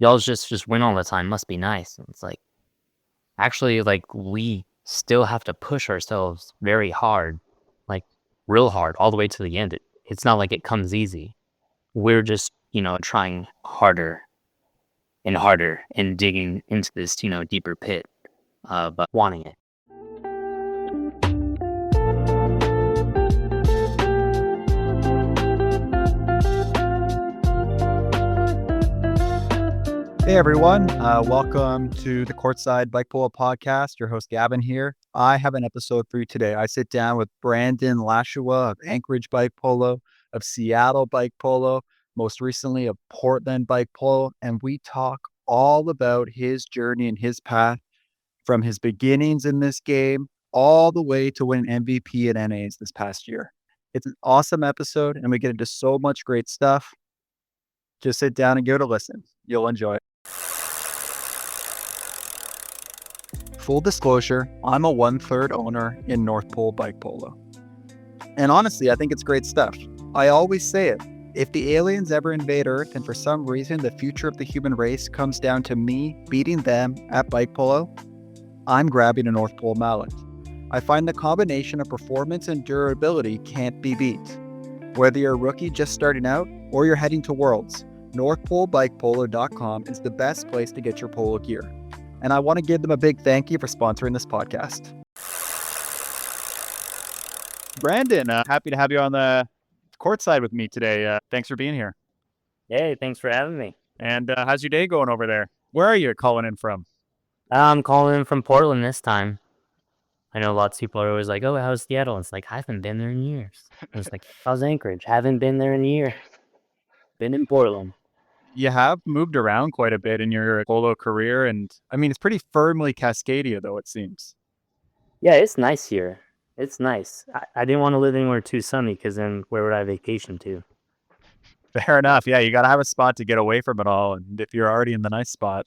y'all just win all the time. Must be nice. And it's like, actually, like, we still have to push ourselves very hard, like, real hard, all the way to the end. It's not like it comes easy. We're just, trying harder and harder and digging into this, deeper pit of wanting it. Hey everyone, welcome to the Courtside Bike Polo Podcast. Your host Gavin here. I have an episode for you today. I sit down with Branden Lashua of Anchorage Bike Polo, of Seattle Bike Polo, most recently of Portland Bike Polo, and we talk all about his journey and his path from his beginnings in this game all the way to winning MVP at NAs this past year. It's an awesome episode, and we get into so much great stuff. Just sit down and give it a listen. You'll enjoy it. Full disclosure, I'm a 1/3 owner in North Pole Bike Polo. And honestly, I think it's great stuff. I always say it. If the aliens ever invade Earth and for some reason the future of the human race comes down to me beating them at bike polo, I'm grabbing a North Pole mallet. I find the combination of performance and durability can't be beat. Whether you're a rookie just starting out or you're heading to Worlds, NorthPoleBikePolo.com is the best place to get your polo gear. And I want to give them a big thank you for sponsoring this podcast. Branden, happy to have you on the courtside with me today. Thanks for being here. Hey, thanks for having me. And how's your day going over there? Where are you calling in from? I'm calling in from Portland this time. I know lots of people are always like, oh, how's Seattle? It's like, I haven't been there in years. It's like, how's Anchorage? Haven't been there in a year. Been in Portland. You have moved around quite a bit in your polo career, and I mean, it's pretty firmly Cascadia, though, it seems. Yeah, it's nice here. It's nice. I didn't want to live anywhere too sunny because then where would I vacation to? Fair enough. Yeah, you got to have a spot to get away from it all. And if you're already in the nice spot,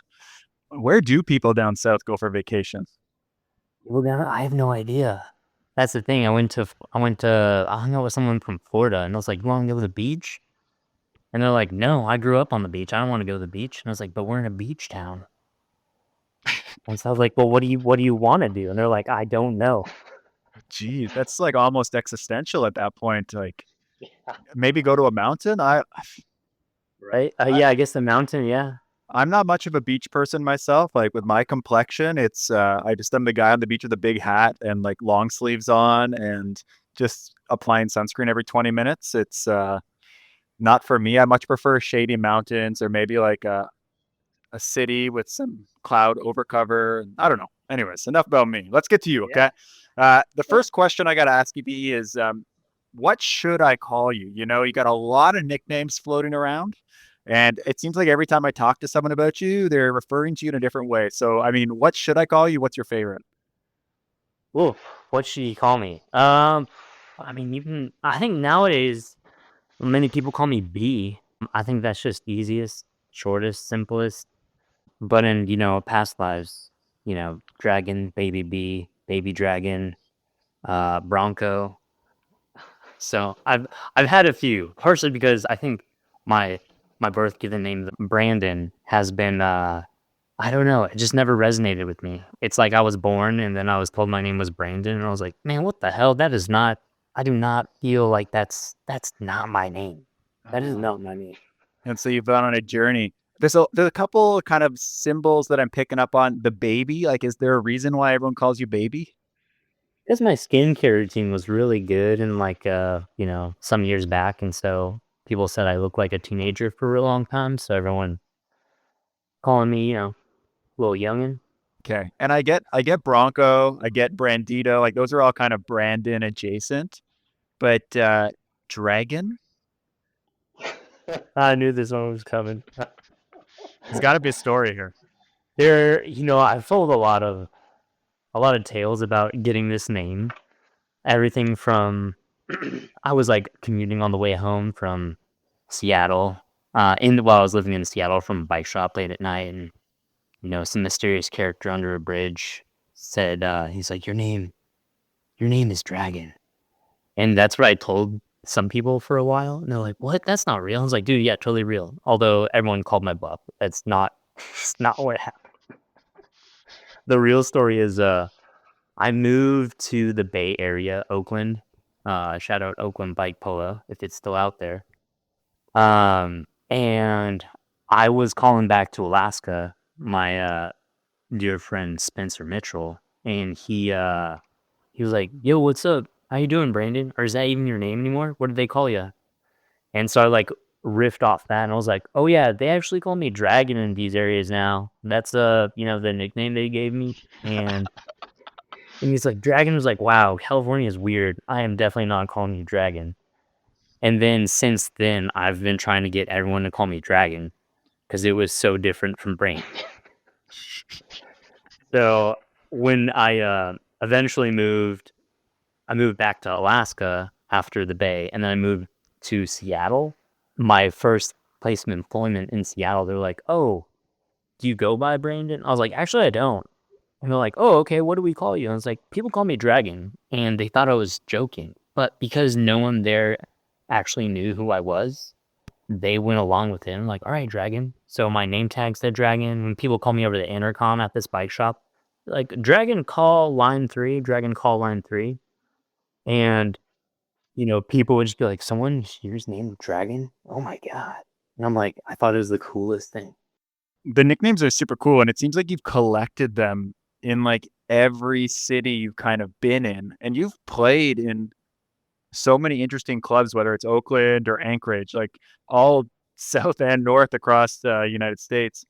where do people down south go for vacation? Well, I have no idea. That's the thing. I hung out with someone from Florida, and I was like, you want to go to the beach? And they're like, no, I grew up on the beach. I don't want to go to the beach. And I was like, but we're in a beach town. And so I was like, well, what do you want to do? And they're like, I don't know. Geez, that's like almost existential at that point. Like, maybe go to a mountain. Right? Yeah, I guess the mountain. Yeah. I'm not much of a beach person myself. Like with my complexion, it's I just am the guy on the beach with a big hat and like long sleeves on and just applying sunscreen every 20 minutes. It's not for me. I much prefer shady mountains or maybe like a city with some cloud overcover. I don't know. Anyways, enough about me. Let's get to you, okay? The first question I got to ask you, B, is what should I call you? You know, you got a lot of nicknames floating around, and it seems like every time I talk to someone about you, they're referring to you in a different way. So, I mean, what should I call you? What's your favorite? Ooh, what should you call me? I mean, I think nowadays many people call me B. I think that's just easiest, shortest, simplest. But in, past lives, Dragon, Baby B, Baby Dragon, Bronco. So I've had a few, partially because I think my birth given name Branden has been I don't know, it just never resonated with me. It's like I was born and then I was told my name was Branden and I was like, man, what the hell? I do not feel like that's not my name. That is not my name. And so you've gone on a journey. There's a couple kind of symbols that I'm picking up on. The baby, like, is there a reason why everyone calls you baby? Because my skincare routine was really good and like some years back, and so people said I look like a teenager for a real long time, so everyone calling me, little youngin. Okay. And I get Bronco, I get Brandito, like those are all kind of Branden adjacent. But Dragon? I knew this one was coming. There's got to be a story here. I've told a lot of tales about getting this name. Everything from I was like commuting on the way home from Seattle, while I was living in Seattle from a bike shop late at night, and some mysterious character under a bridge said, he's like, your name is Dragon. And that's what I told some people for a while. And they're like, what? That's not real. I was like, dude, yeah, totally real. Although everyone called my bluff. That's not It's not what happened. The real story is I moved to the Bay Area, Oakland. Shout out Oakland Bike Polo if it's still out there. And I was calling back to Alaska, my dear friend Spencer Mitchell, and he was like, "Yo, what's up? How you doing, Brandon? Or is that even your name anymore? What did they call you?" And so I like riffed off that, and I was like, "Oh yeah, they actually call me Dragon in these areas now. That's the nickname they gave me." And he's like, "Dragon," was like, "Wow, California is weird. I am definitely not calling you Dragon." And then since then, I've been trying to get everyone to call me Dragon because it was so different from Brain. So when I eventually moved, I moved back to Alaska after the Bay, and then I moved to Seattle. My first place of employment in Seattle, they're like, "Oh, do you go by Brandon?" I was like, "Actually, I don't." And they're like, "Oh, okay. What do we call you?" And I was like, "People call me Dragon," and they thought I was joking. But because no one there actually knew who I was, they went along with it. I'm like, "All right, Dragon." So my name tag said Dragon. When people call me over the intercom at this bike shop, like, "Dragon, call line 3, Dragon, call line 3." And, people would just be like, "Someone here's named Dragon? Oh my god." And I'm like, I thought it was the coolest thing. The nicknames are super cool, and it seems like you've collected them in, like, every city you've kind of been in, and you've played in so many interesting clubs, whether it's Oakland or Anchorage, like, all south and north across the United States.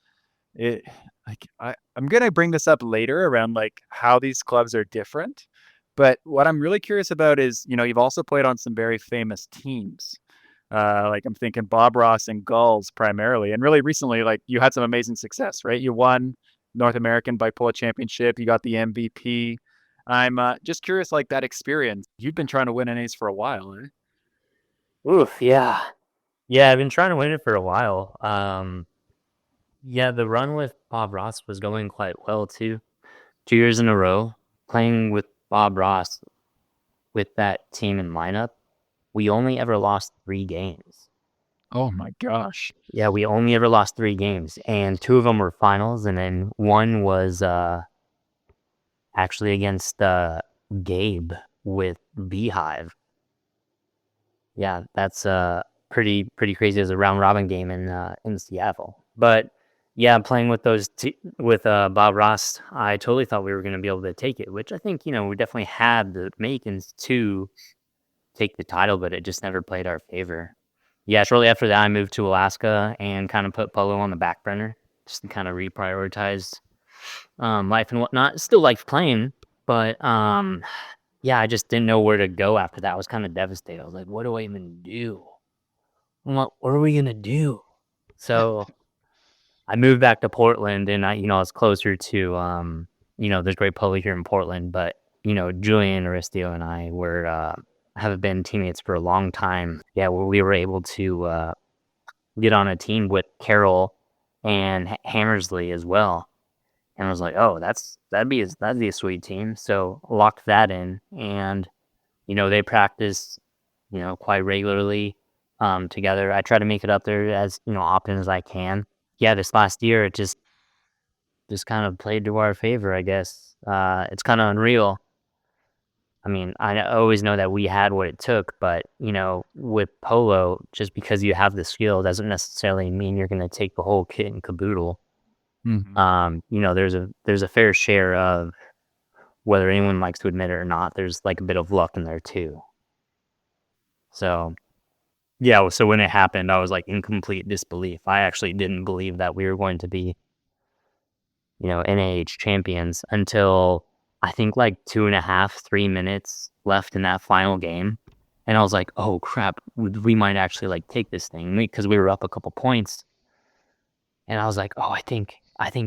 It I'm gonna bring this up later around, like, how these clubs are different, but what I'm really curious about is, you've also played on some very famous teams. Like, I'm thinking Bob Ross and Gulls primarily, and really recently, like, you had some amazing success, right? You won North American Bike Polo Championship, you got the MVP. I'm, just curious, like, that experience. You've been trying to win an ace for a while, eh? Oof, yeah. Yeah, I've been trying to win it for a while. Yeah, the run with Bob Ross was going quite well too. 2 years in a row playing with Bob Ross with that team and lineup, we only ever lost 3 games. Oh my gosh. Yeah, we only ever lost 3 games, and 2 of them were finals, and then one was, actually against, Gabe with Beehive. Yeah, that's, pretty crazy. It was a round robin game in Seattle. But, yeah, playing with with, Bob Ross, I totally thought we were gonna be able to take it, which I think, we definitely had the makings to take the title, but it just never played our favor. Yeah, shortly after that, I moved to Alaska and kinda put polo on the back burner just to kinda reprioritize, life and whatnot. Still liked playing, but, yeah, I just didn't know where to go after that. I was kinda devastated. I was like, "What do I even do? What are we gonna do?" So, I moved back to Portland and I was closer to, there's great polo here in Portland, but, Julian Aristio and I have been teammates for a long time. Yeah, where we were able to, get on a team with Carroll and Hammersley as well. And I was like, "Oh, that'd be a sweet team." So, locked that in, and, they practice, quite regularly, together. I try to make it up there as, often as I can. Yeah, this last year, it just kind of played to our favor, I guess. It's kinda unreal. I mean, I always know that we had what it took, but, with polo, just because you have the skill doesn't necessarily mean you're gonna take the whole kit and caboodle. Mhm. There's a fair share of, whether anyone likes to admit it or not, there's, like, a bit of luck in there too. So, yeah, so when it happened, I was, like, in complete disbelief. I actually didn't believe that we were going to be, NAH champions until I think, like, 2.5, 3 minutes left in that final game, and I was like, "Oh, crap. We might actually, like, take this thing," because we were up a couple points, and I was like, "Oh, I think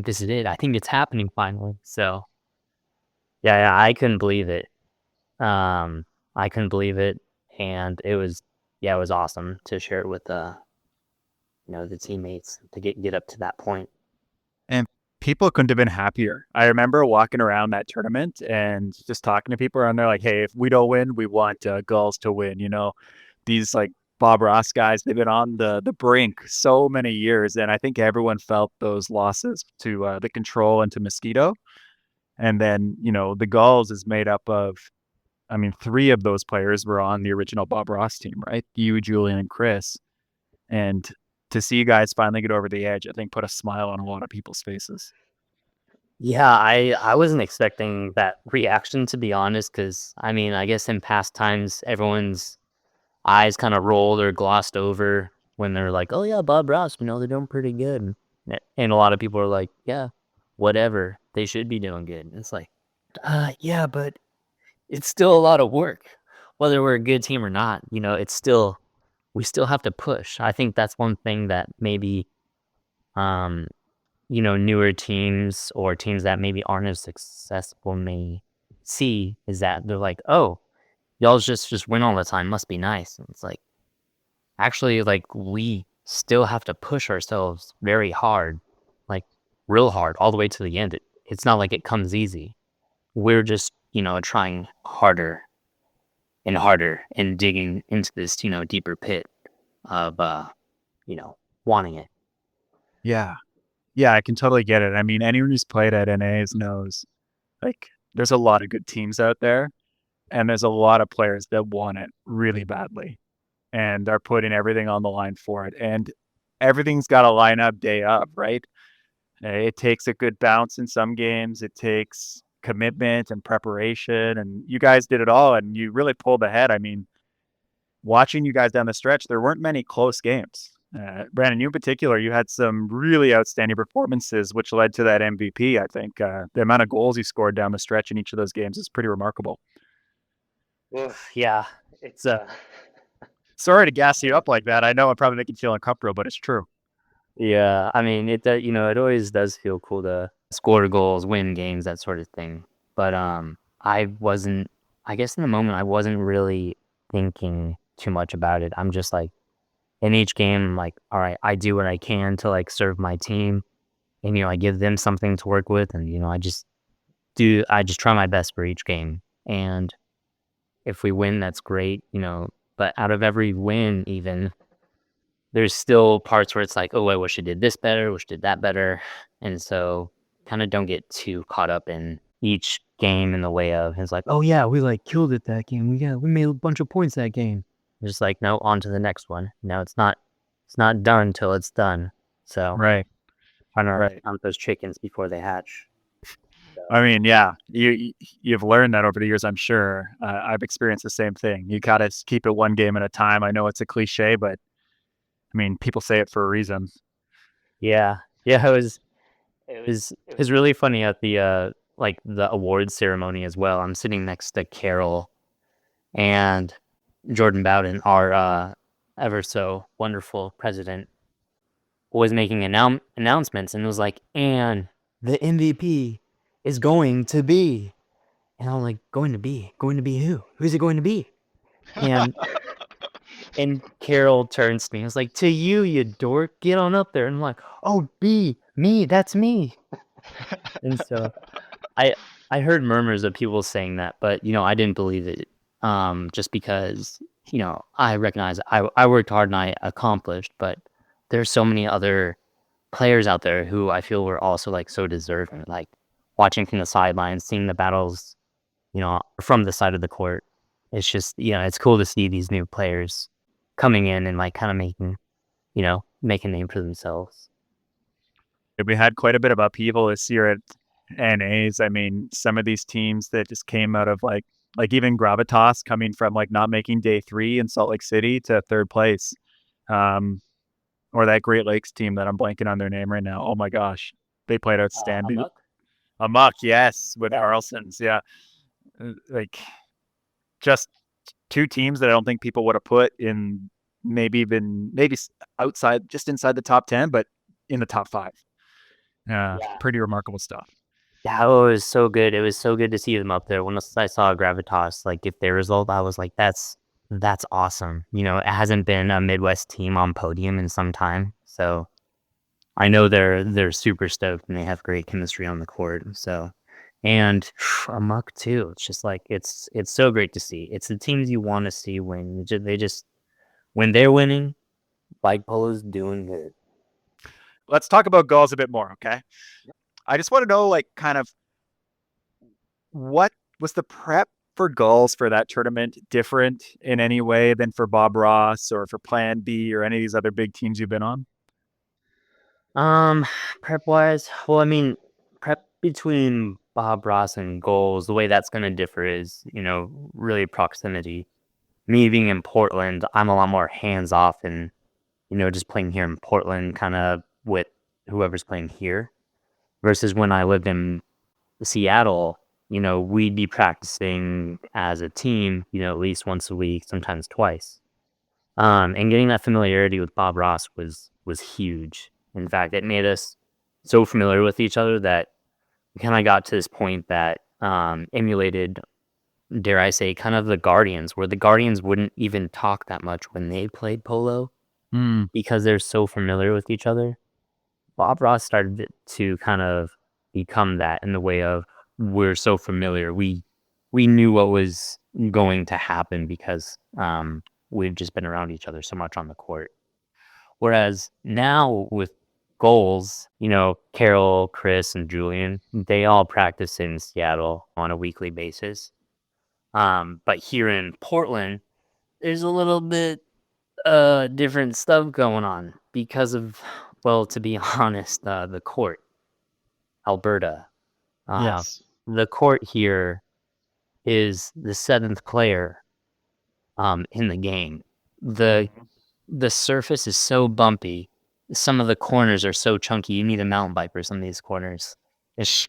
this is it. I think it's happening finally." So, yeah, I couldn't believe it. I couldn't believe it, and it was awesome to share it with, the teammates to get up to that point. And people couldn't have been happier. I remember walking around that tournament and just talking to people around there like, "Hey, if we don't win, we want, Gulls to win," you know? These, like, Bob Ross guys, they've been on the brink so many years, and I think everyone felt those losses to, the Control and to Mosquito, and then, the Gulls is made up of I mean, 3 of those players were on the original Bob Ross team, right? You, Julian, and Chris, and to see you guys finally get over the edge, I think put a smile on a lot of people's faces. Yeah, I wasn't expecting that reaction, to be honest, because I mean, I guess in past times, everyone's eyes kinda rolled or glossed over when they're like, "Oh, yeah, Bob Ross, they're doing pretty good." And a lot of people are like, "Yeah, whatever, they should be doing good." And it's like, yeah, but it's still a lot of work. Whether we're a good team or not, it's still we still have to push. I think that's one thing that maybe, um, newer teams or teams that maybe aren't as successful may see is that they're like, "Oh, y'all just win all the time, must be nice." And it's like, actually, like, we still have to push ourselves very hard, like, real hard, all the way to the end. It's not like it comes easy. We're just, trying harder and harder and digging into this, deeper pit of, you know, wanting it. Yeah. Yeah, I can totally get it. I mean, anyone who's played at NAs knows, like, there's a lot of good teams out there, and there's a lot of players that want it really badly and are putting everything on the line for it, and everything's gotta line up day up, right? It takes a good bounce in some games, it takes commitment and preparation, and you guys did it all, and you really pulled ahead. I mean, watching you guys down the stretch, there weren't many close games. Brandon, you in particular, you had some really outstanding performances, which led to that MVP. I think the amount of goals you scored down the stretch in each of those games is pretty remarkable. Oof, yeah, it's Sorry to gas you up like that. I know I'm probably making you feel uncomfortable, but it's true. yeah. I mean, it always does feel cool to score goals, win games, that sort of thing. But I wasn't. I guess in the moment, I wasn't really thinking too much about it. I'm just like in each game, I'm like, all right, I do what I can to like serve my team, and I give them something to work with, and I just try my best for each game, and if we win, that's great, but out of every win even, there's still parts where it's like, "Oh, I wish I did this better, wish I did that better," and so, kinda don't get too caught up in each game in the way of it's like, "Oh, yeah, we, like, killed it that game. We made a bunch of points that game." Just like, "No, on to the next one." No, it's not done till it's done. So, Right, trying to right. count those chickens before they hatch. So I mean, yeah, you've learned that over the years, I'm sure. I've experienced the same thing. You gotta keep it one game at a time. I know it's a cliche, but I mean, people say it for a reason. yeah. Yeah, it was really funny at the, like, the awards ceremony as well. I'm sitting next to Carol and Jordan Bowden, our, ever so wonderful president, was making announcements and was like, "And the MVP is going to be," and I'm like, "Going to be? Going to be who? Who's it going to be?" And Carol turns to me and was like, "To you, you dork. Get on up there." And I'm like, "Oh, me, that's me." And so I I heard murmurs of people saying that, but, I didn't believe it, just because, I recognize I worked hard and I accomplished, but there's so many other players out there who I feel were also, like, so deserving, like, watching from the sidelines, seeing the battles, from the side of the court. It's just, it's cool to see these new players coming in and, like, kinda make a name for themselves. We had quite a bit of upheaval this year at NAs. I mean, some of these teams that just came out of like even Gravitas coming from like not making day 3 in Salt Lake City to 3rd place. Um, or that Great Lakes team that I'm blanking on their name right now. Oh my gosh. They played outstanding. Amok? Amok, yes, with Yeah. Carlson's, yeah. Like just 2 teams that I don't think people would have put in maybe outside just inside the top 10, but in the top 5. Yeah, Yeah. pretty remarkable stuff. Yeah, oh, it was so good. It was so good to see them up there. Once I saw Gravitas, like, get their result, I was like, "That's awesome." It hasn't been a Midwest team on podium in some time, so I know they're super stoked and they have great chemistry on the court, so and Amok too. It's just like it's so great to see. It's the teams you wanna see win. They just When they're winning, bike polo's doing good. Let's talk about goals a bit more, okay? I just want to know, like, kind of what was the prep for goals for that tournament different in any way than for Bob Ross or for Plan B or any of these other big teams you've been on? Um, Prep wise, well, I mean, prep between Bob Ross and goals, the way that's gonna differ is, really proximity. Me being in Portland, I'm a lot more hands off and, just playing here in Portland, kind of with whoever's playing here. Versus when I lived in Seattle, we'd be practicing as a team, at least once a week, sometimes twice. And getting that familiarity with Bob Ross was huge. In fact, it made us so familiar with each other that we kind of got to this point that emulated, dare I say, kind of the Guardians, where the Guardians wouldn't even talk that much when they played polo Mm, because they're so familiar with each other. Bob Ross started to kind of become that in the way of we're so familiar. We knew what was going to happen because we've just been around each other so much on the court. Whereas now with goals, Carol, Chris, and Julian, they all practice in Seattle on a weekly basis. But here in Portland, there's a little bit different stuff going on because of, well, to be honest, the court, Alberta. Uh, yes. the court here is the seventh player in the game. The Mhm. the surface is so bumpy. Some of the corners are so chunky. You need a mountain bike for some of these corners.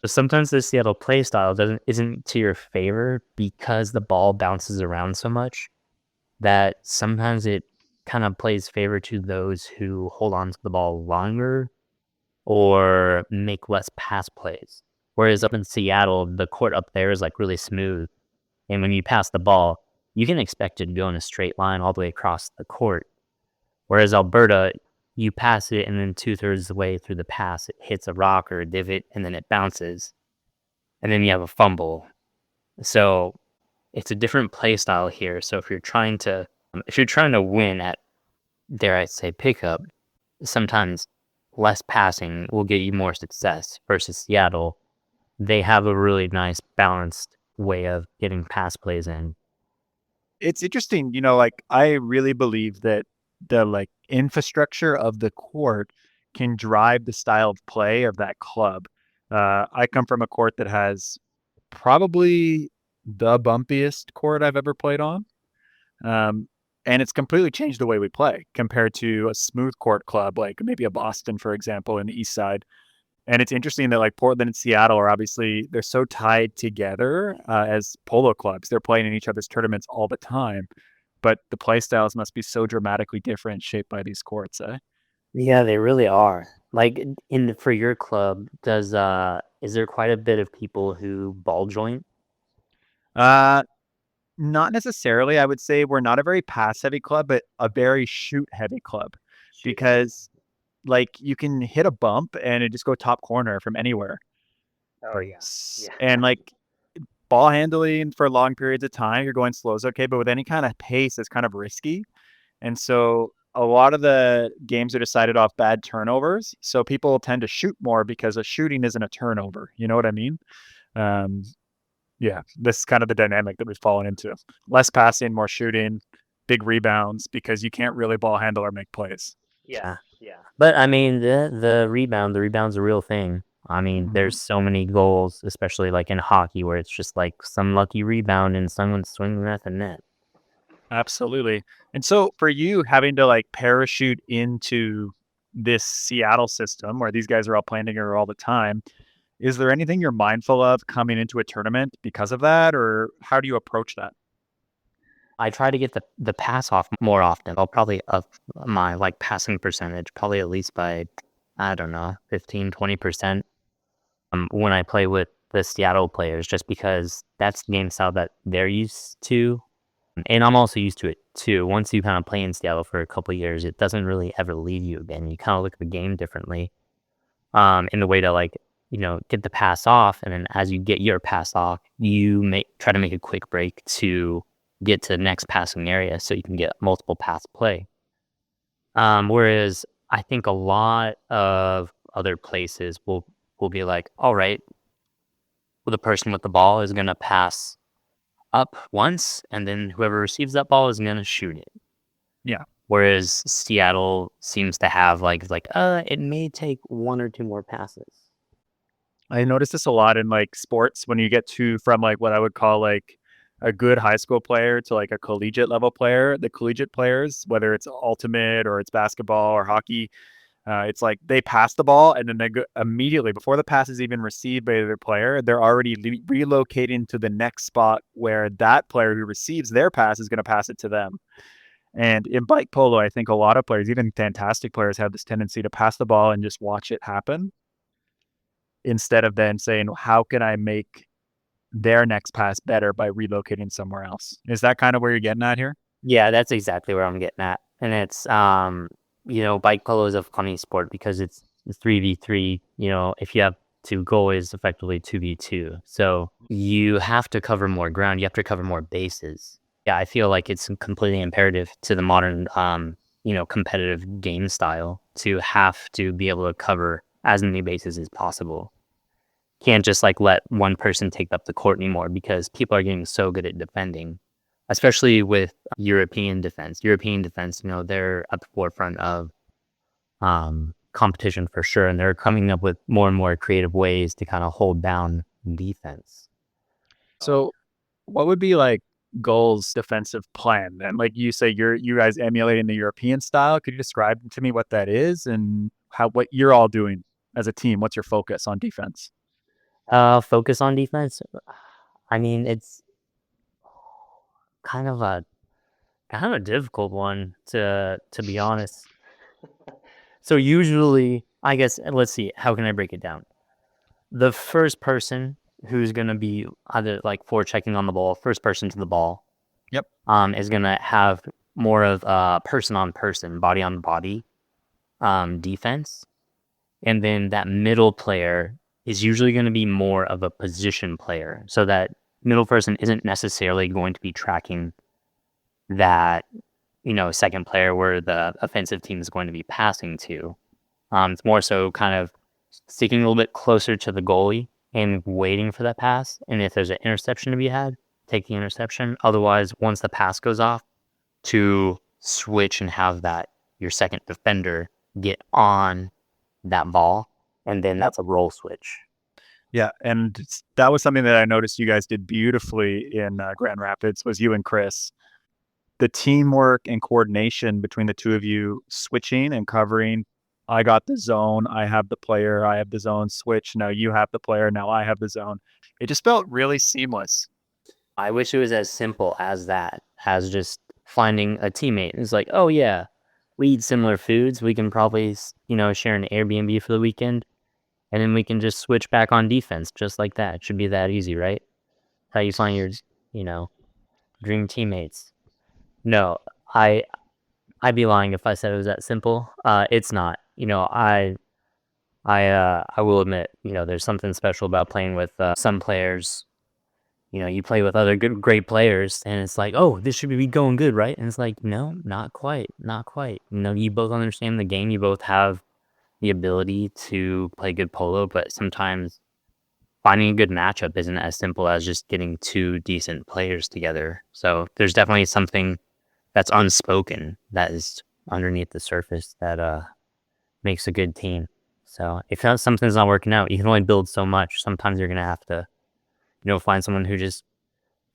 Sometimes the Seattle play style isn't to your favor because the ball bounces around so much that sometimes it kind of plays favor to those who hold on to the ball longer or make less pass plays. Whereas up in Seattle, the court up there is like really smooth. And when you pass the ball, you can expect it to go in a straight line all the way across the court. Whereas Alberta, you pass it and then 2/3 the way through the pass, it hits a rock or a divot and then it bounces. And then you have a fumble. So it's a different play style here. So if you're trying to win at, dare I say, pickup, sometimes less passing will get you more success versus Seattle. They have a really nice balanced way of getting pass plays in. It's interesting, like, I really believe that the, like, infrastructure of the court can drive the style of play of that club. I come from a court that has probably the bumpiest court I've ever played on, um, and it's completely changed the way we play compared to a smooth court club, like maybe a Boston, for example, in the East Side. And it's interesting that, like, Portland and Seattle are obviously they're so tied together, as polo clubs. They're playing in each other's tournaments all the time, but the play styles must be so dramatically different shaped by these courts, eh? Yeah, they really are. Like for your club, does is there quite a bit of people who ball joint? Uh, Not necessarily. I would say we're not a very pass-heavy club, but a very shoot-heavy club Shoot heavy. because, like, you can hit a bump and it just go top corner from anywhere. Oh yeah. And, Yeah. like, ball handling for long periods of time, you're going slow is okay, but with any kind of pace, it's kind of risky. And so a lot of the games are decided off bad turnovers. So people tend to shoot more because a shooting isn't a turnover. You know what I mean? Um, yeah, this is kind of the dynamic that we've fallen into. Less passing, more shooting, big rebounds because you can't really ball handle or make plays. Yeah, yeah. But I mean, the rebound's a real thing. I mean, Mhm. there's so many goals, especially like in hockey, where it's just like some lucky rebound and someone swinging at the net. Absolutely. And so for you having to like parachute into this Seattle system where these guys are all playing together all the time, is there anything you're mindful of coming into a tournament because of that, or how do you approach that? I try to get the pass off more often. I'll probably up my like passing percentage, probably at least by, I don't know, 15-20%. When I play with the Seattle players, just because that's the game style that they're used to. And I'm also used to it too. Once you kind of play in Seattle for a couple of years, it doesn't really ever leave you again. You kind of look at the game differently, in the way to like, get the pass off. And then as you get your pass off, try to make a quick break to get to the next passing area so you can get multiple pass play. Whereas I think a lot of other places will be like, all right, well, the person with the ball is gonna pass up once, and then whoever receives that ball is gonna shoot it. Yeah. Whereas Seattle seems to have it may take one or two more passes. I noticed this a lot in like sports when you get to from like what I would call like a good high school player to like a collegiate level player. The collegiate players, whether it's ultimate or it's basketball or hockey, it's like they pass the ball and then they go immediately before the pass is even received by the player. They're already relocating to the next spot where that player who receives their pass is going to pass it to them. And in bike polo, I think a lot of players, even fantastic players, have this tendency to pass the ball and just watch it happen instead of then saying, "How can I make their next pass better by relocating somewhere else?" Is that kind of where you're getting at here? Yeah, that's exactly where I'm getting at. And it's bike polo is a funny sport because it's 3v3, if you have two goalies, effectively 2v2. So you have to cover more ground, you have to cover more bases. Yeah, I feel like it's completely imperative to the modern competitive game style to have to be able to cover as many bases as possible. Can't just let one person take up the court anymore because people are getting so good at defending, especially with European defense. European defense, they're at the forefront of competition for sure, and they're coming up with more and more creative ways to kind of hold down defense. So, what would be like goals defensive plan then? Like you say, you guys emulating the European style. Could you describe to me what that is and how what you're all doing as a team? What's your focus on defense? Focus on defense. I mean, it's kind of a difficult one to be honest. So usually, I guess let's see, how can I break it down? The first person who's gonna be either forechecking on the ball, first person to the ball, Yep. is gonna have more of a person on person, body on body, defense, and then that middle player is usually gonna be more of a position player, so that middle person isn't necessarily going to be tracking that second player where the offensive team is going to be passing to. It's more so kind of sticking a little bit closer to the goalie and waiting for that pass. And if there's an interception to be had, take the interception. Otherwise, once the pass goes off, to switch and have that your second defender get on that ball, and then Yep. that's a roll switch. Yeah, and that was something that I noticed you guys did beautifully in Grand Rapids. Was you and Chris the teamwork and coordination between the two of you switching and covering. I got the zone. I have the player. I have the zone switch. Now you have the player. Now I have the zone. It just felt really seamless. I wish it was as simple as that, as just finding a teammate. It's like, oh yeah, we eat similar foods. We can probably, share an Airbnb for the weekend, and then we can just switch back on defense just like that. It should be that easy, right? How you find your, you know, dream teammates. No, I I'd be lying if I said it was that simple. It's not. I will admit, there's something special about playing with some players. You play with other great players, and it's like, oh, this should be going good, right? And it's like, no, not quite, not quite. You both understand the game. You both have the ability to play good polo, but sometimes finding a good matchup isn't as simple as just getting two decent players together. So there's definitely something that's unspoken that is underneath the surface that makes a good team. So if something's not working out, you can only build so much. Sometimes you're gonna have to, find someone who just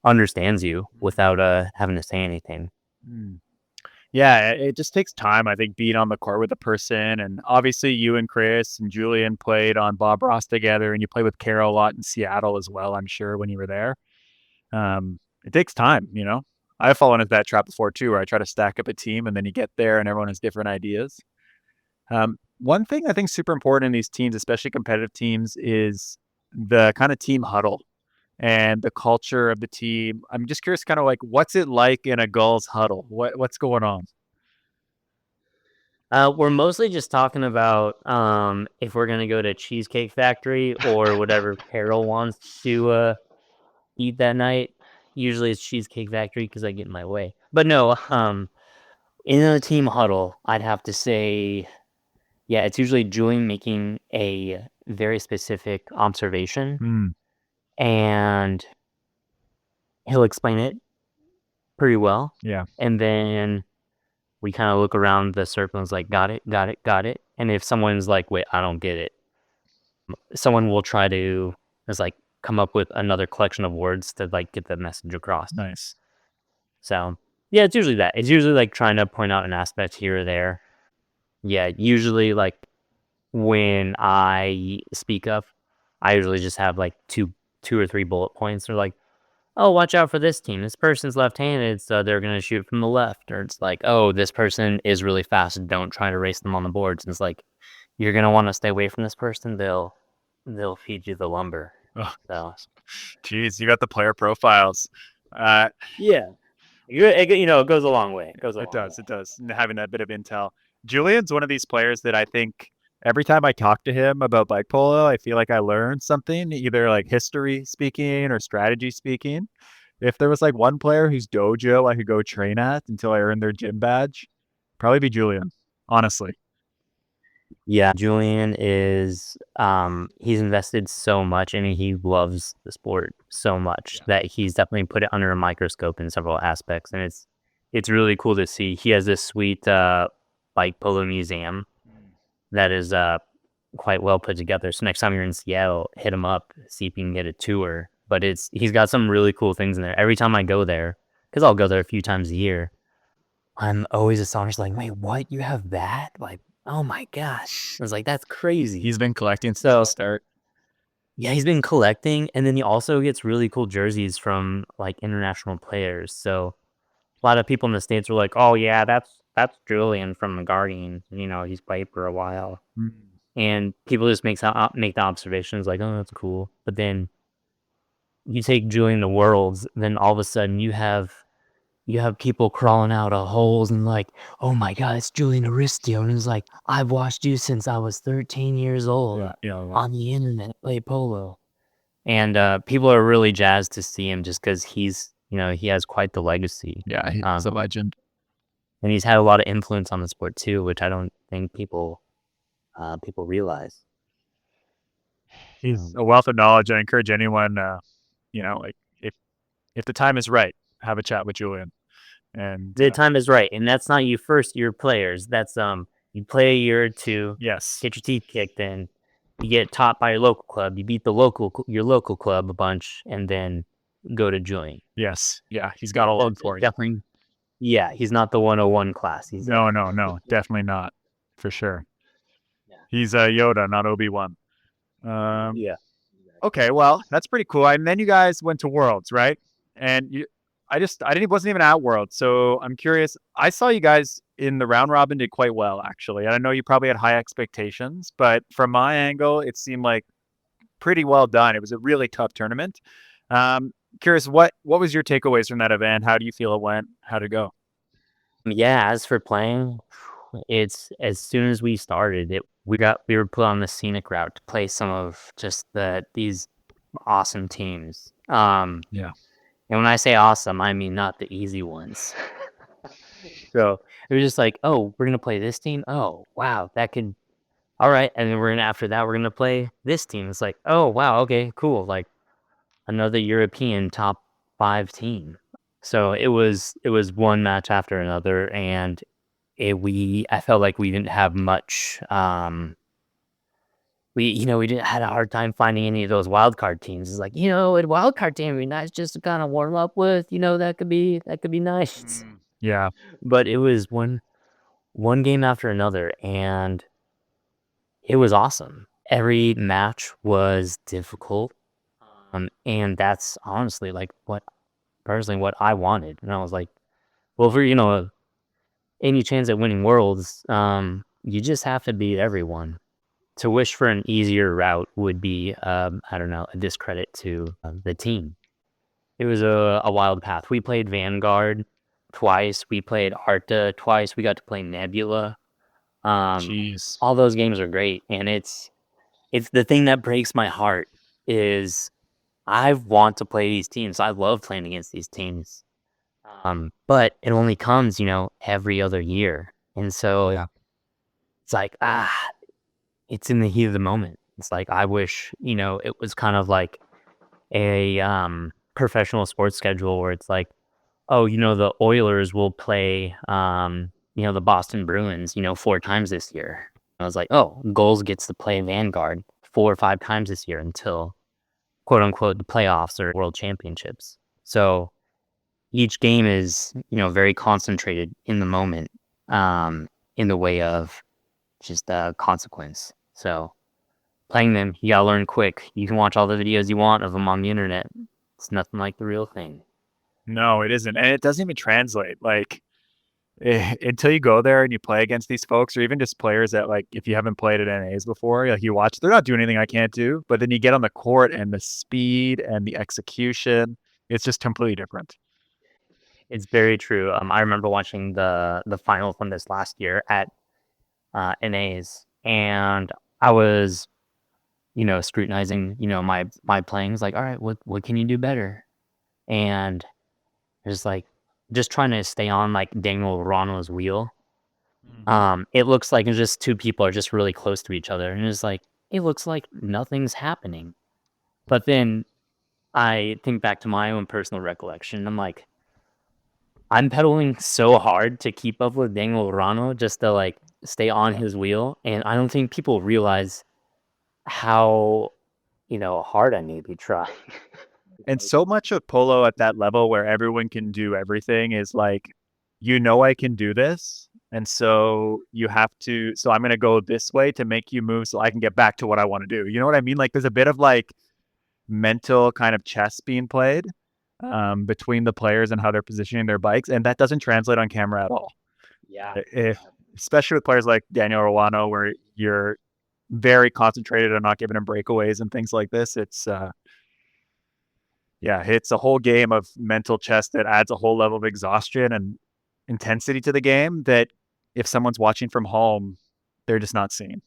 understands you without having to say anything. Mm. Yeah, it just takes time, I think, being on the court with a person. And obviously, you and Chris and Julian played on Bob Ross together, and you played with Carol a lot in Seattle as well, I'm sure, when you were there. It takes time, you know? I've fallen into that trap before too, where I try to stack up a team and then you get there and everyone has different ideas. One thing I think super important in these teams, especially competitive teams, is the kind of team huddle and the culture of the team. I'm just curious, kind of like, what's it like in a Gulls huddle? What's going on? We're mostly just talking about if we're gonna go to Cheesecake Factory or whatever Carol wants to eat that night. Usually it's Cheesecake Factory because I get in my way. But no, In a team huddle, I'd have to say, yeah, it's usually Julian making a very specific observation, Mm, and he'll explain it pretty well. yeah, And then we kind of look around the circle and it's like, got it, got it, got it. And if someone's like, wait, I don't get it, someone will try to just like come up with another collection of words to like get the message across. nice. So yeah, it's usually that. It's usually like trying to point out an aspect here or there. Yeah, usually like when I speak up, I usually just have like two or three bullet points. They're like, oh, watch out for this team. This person's left-handed, so they're gonna shoot from the left. Or it's like, oh, this person is really fast. Don't try to race them on the boards. And it's like, you're gonna want to stay away from this person. They'll feed you the lumber. Oh, So geez, you got the player profiles. Uh, yeah, it goes a long way. It goes a it long way. does. It does. And having that bit of intel. Julian's one of these players that I think every time I talk to him about bike polo, I feel like I learned something, either like history speaking or strategy speaking. If there was like one player whose dojo I could go train at until I earned their gym badge, probably be Julian, honestly. Yeah, Julian is he's invested so much and he loves the sport so much Yeah. that he's definitely put it under a microscope in several aspects, and it's really cool to see. He has this sweet bike polo museum that is quite well put together. So next time you're in Seattle, hit him up, see if you can get a tour. But he's got some really cool things in there. Every time I go there, because I'll go there a few times a year, I'm always astonished, like, "Wait, what? You have that?" Like, "Oh my gosh." I was like, "That's crazy." He's been collecting since the So, start. yeah, he's been collecting, and then he also gets really cool jerseys from, like, international players. So, a lot of people in the States were like, "Oh, yeah, that's Julian from The Guardian, he's played for a while." Mm. And people just make the observations like, "Oh, that's cool." But then you take Julian to Worlds, then all of a sudden you have people crawling out of holes and like, "Oh my god, it's Julian Aristio," and it's like, "I've watched you since I was 13 years old Yeah, yeah, on the internet play polo." And, people are really jazzed to see him just because he has quite the legacy. yeah. He's a legend. And he's had a lot of influence on the sport too, which I don't think people realize. He's So a wealth of knowledge. I encourage anyone, like if the time is right, have a chat with Julian. And the time is right, and that's not you first year players. That's you play a year or two, yes, get your teeth kicked in, you get taught by your local club, you beat your local club a bunch, and then go to join. yes, yeah. He's got a look for you. Definitely, yeah. He's not the 101 class. He's No, no, no, definitely not, for sure. yeah, He's a Yoda, not Obi-Wan. Um, yeah. okay, well, that's pretty cool. And then you guys went to Worlds, right? And I didn't wasn't even at Worlds, so I'm curious. I saw you guys in the round robin did quite well, actually. And I know you probably had high expectations, but from my angle, it seemed like pretty well done. It was a really tough tournament. Curious, what was your takeaways from that event? How do you feel it went? How'd it go? Yeah, as for playing, it's as soon as we started it, we were put on the scenic route to play some of just these awesome teams. Yeah. And when I say awesome, I mean not the easy ones. So it was just like, oh, we're gonna play this team. Oh, wow, that could all right. And then after that, we're gonna play this team. It's like, oh wow, okay, cool. Like another European top 5 team. So it was one match after another, and I felt like we didn't have much. We didn't had a hard time finding any of those wild card teams. It's like a wild card team would be nice just to kind of warm up with. That could be nice. Yeah. But it was one game after another, and it was awesome. Every match was difficult, and that's honestly like what I wanted. And I was like, well, for any chance at winning worlds, you just have to beat everyone. To wish for an easier route would be, I don't know, a discredit to the team. It was a wild path. We played Vanguard twice. We played Arta twice. We got to play Nebula. Um, Jeez. all those games are great, and it's the thing that breaks my heart is I want to play these teams. I love playing against these teams. But it only comes, every other year. And so Yeah. it's like, it's in the heat of the moment. It's like, I wish, it was kind of like a professional sports schedule where it's like, oh, the Oilers will play, the Boston Bruins, 4 times this year. I was like, oh, Goals gets to play Vanguard 4 or 5 times this year until quote unquote the playoffs or world championships. So each game is, very concentrated in the moment, in the way of just consequence. So playing them, you gotta learn quick. You can watch all the videos you want of them on the internet. It's nothing like the real thing. No, it isn't, and it doesn't even translate, like, until you go there and you play against these folks or even just players that, like, if you haven't played at NAs before, like, you watch, they're not doing anything I can't do, but then you get on the court and the speed and the execution, it's just completely different. It's very true. I remember watching the final from this last year at NAs, and I was, scrutinizing, my playing. Like, all right, what can you do better? And just like just trying to stay on like Daniel Rano's wheel. Mhm. It looks like it's just two people are just really close to each other, and it's like it looks like nothing's happening. But then I think back to my own personal recollection. And I'm like, I'm pedaling so hard to keep up with Daniel Rano just to like stay on Yeah. his wheel, and I don't think people realize how hard I need to be trying. And so much of polo at that level where everyone can do everything is like, I can do this. And so you have to, so I'm going to go this way to make you move so I can get back to what I want to do. You know what I mean? Like there's a bit of like mental kind of chess being played between the players and how they're positioning their bikes. And that doesn't translate on camera at all. Yeah. If, especially with players like Daniel Rowano, where you're very concentrated on not giving him breakaways and things like this. Yeah, it's a whole game of mental chess that adds a whole level of exhaustion and intensity to the game that if someone's watching from home, they're just not seeing.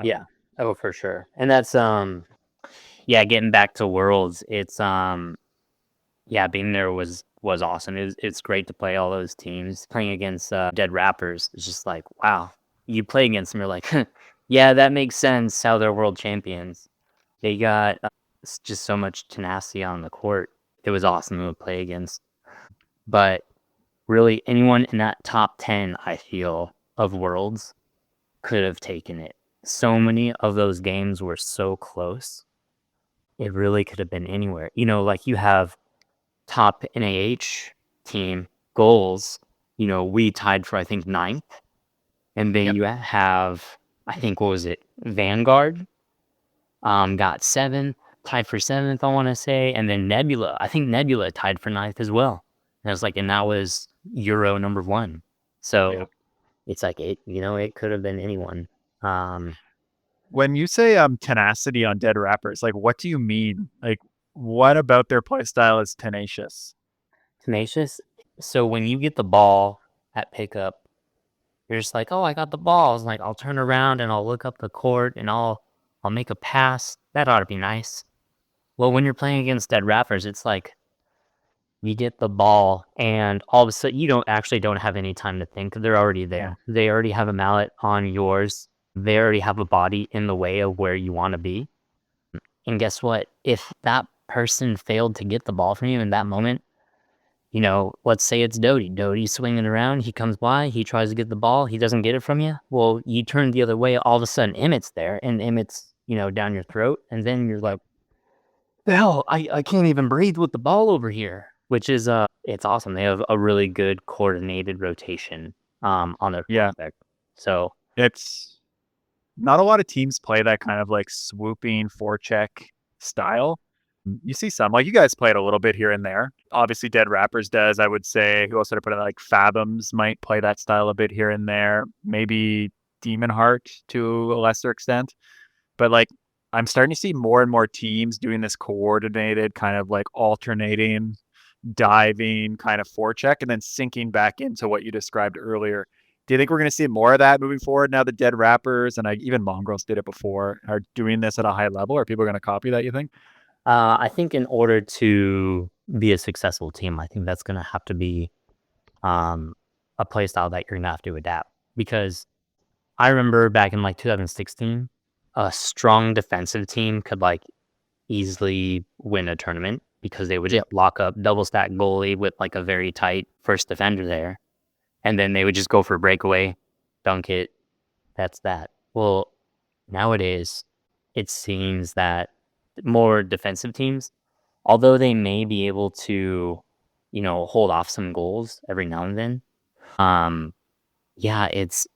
Yeah. Oh, for sure. And that's yeah, getting back to Worlds, it's yeah, being there was awesome. It's great to play all those teams. Playing against Dead Rappers, it's just like, wow. You play against them, you're like, yeah, that makes sense how they're world champions. They got just so much tenacity on the court. It was awesome to play against. But really, anyone in that top 10, I feel, of worlds could have taken it. So many of those games were so close. It really could have been anywhere. Like you have top NAH team goals. We tied for, I think, ninth. And then Yep. you have, I think, what was it? Vanguard got seventh, tied for seventh, I want to say. And then Nebula, I think Nebula tied for ninth as well. And I was like, and that was Euro number one. Yeah. So it's like, it could have been anyone. Um, When you say tenacity on dead rappers, like what do you mean? Like what about their play style is tenacious? Tenacious. So when you get the ball at pickup, you're just like, oh, I got the ball. It's like, I'll turn around and I'll look up the court and I'll make a pass. That ought to be nice. Well, when you're playing against dead rappers, it's like you get the ball and all of a sudden you don't have any time to think. They're already Yeah. there. They already have a mallet on yours. They already have a body in the way of where you want to be. And guess what? If that person failed to get the ball from you in that moment, let's say it's Doty. Doty's swinging around. He comes by. He tries to get the ball. He doesn't get it from you. Well, you turn the other way. All of a sudden, Emmett's there, and Emmett's, down your throat. And then you're like, the hell, I can't even breathe with the ball over here. Which is, it's awesome. They have a really good coordinated rotation, on their Yeah. prospect. So, It's not a lot of teams play that kind of like swooping forecheck style. You see some, like you guys play it a little bit here and there. Obviously, Dead Rappers does. I would say who else would I put in like Fathoms might play that style a bit here and there. Maybe Demon Heart to a lesser extent. But like I'm starting to see more and more teams doing this coordinated kind of like alternating diving kind of forecheck and then sinking back into what you described earlier. Do you think we're going to see more of that moving forward now that Dead Rappers and even Mongrels did it before are doing this at a high level? Are people going to copy that, you think? I think in order to be a successful team, I think that's going to have to be. a play style that you're gonna have to adapt. Because I remember back in like 2016, a strong defensive team could like easily win a tournament because they would just Yep. lock up double stack goalie with like a very tight first defender there, and then they would just go for a breakaway, dunk it. That's that. Well, nowadays it seems that more defensive teams, although they may be able to, hold off some goals every now and then, um, yeah, it's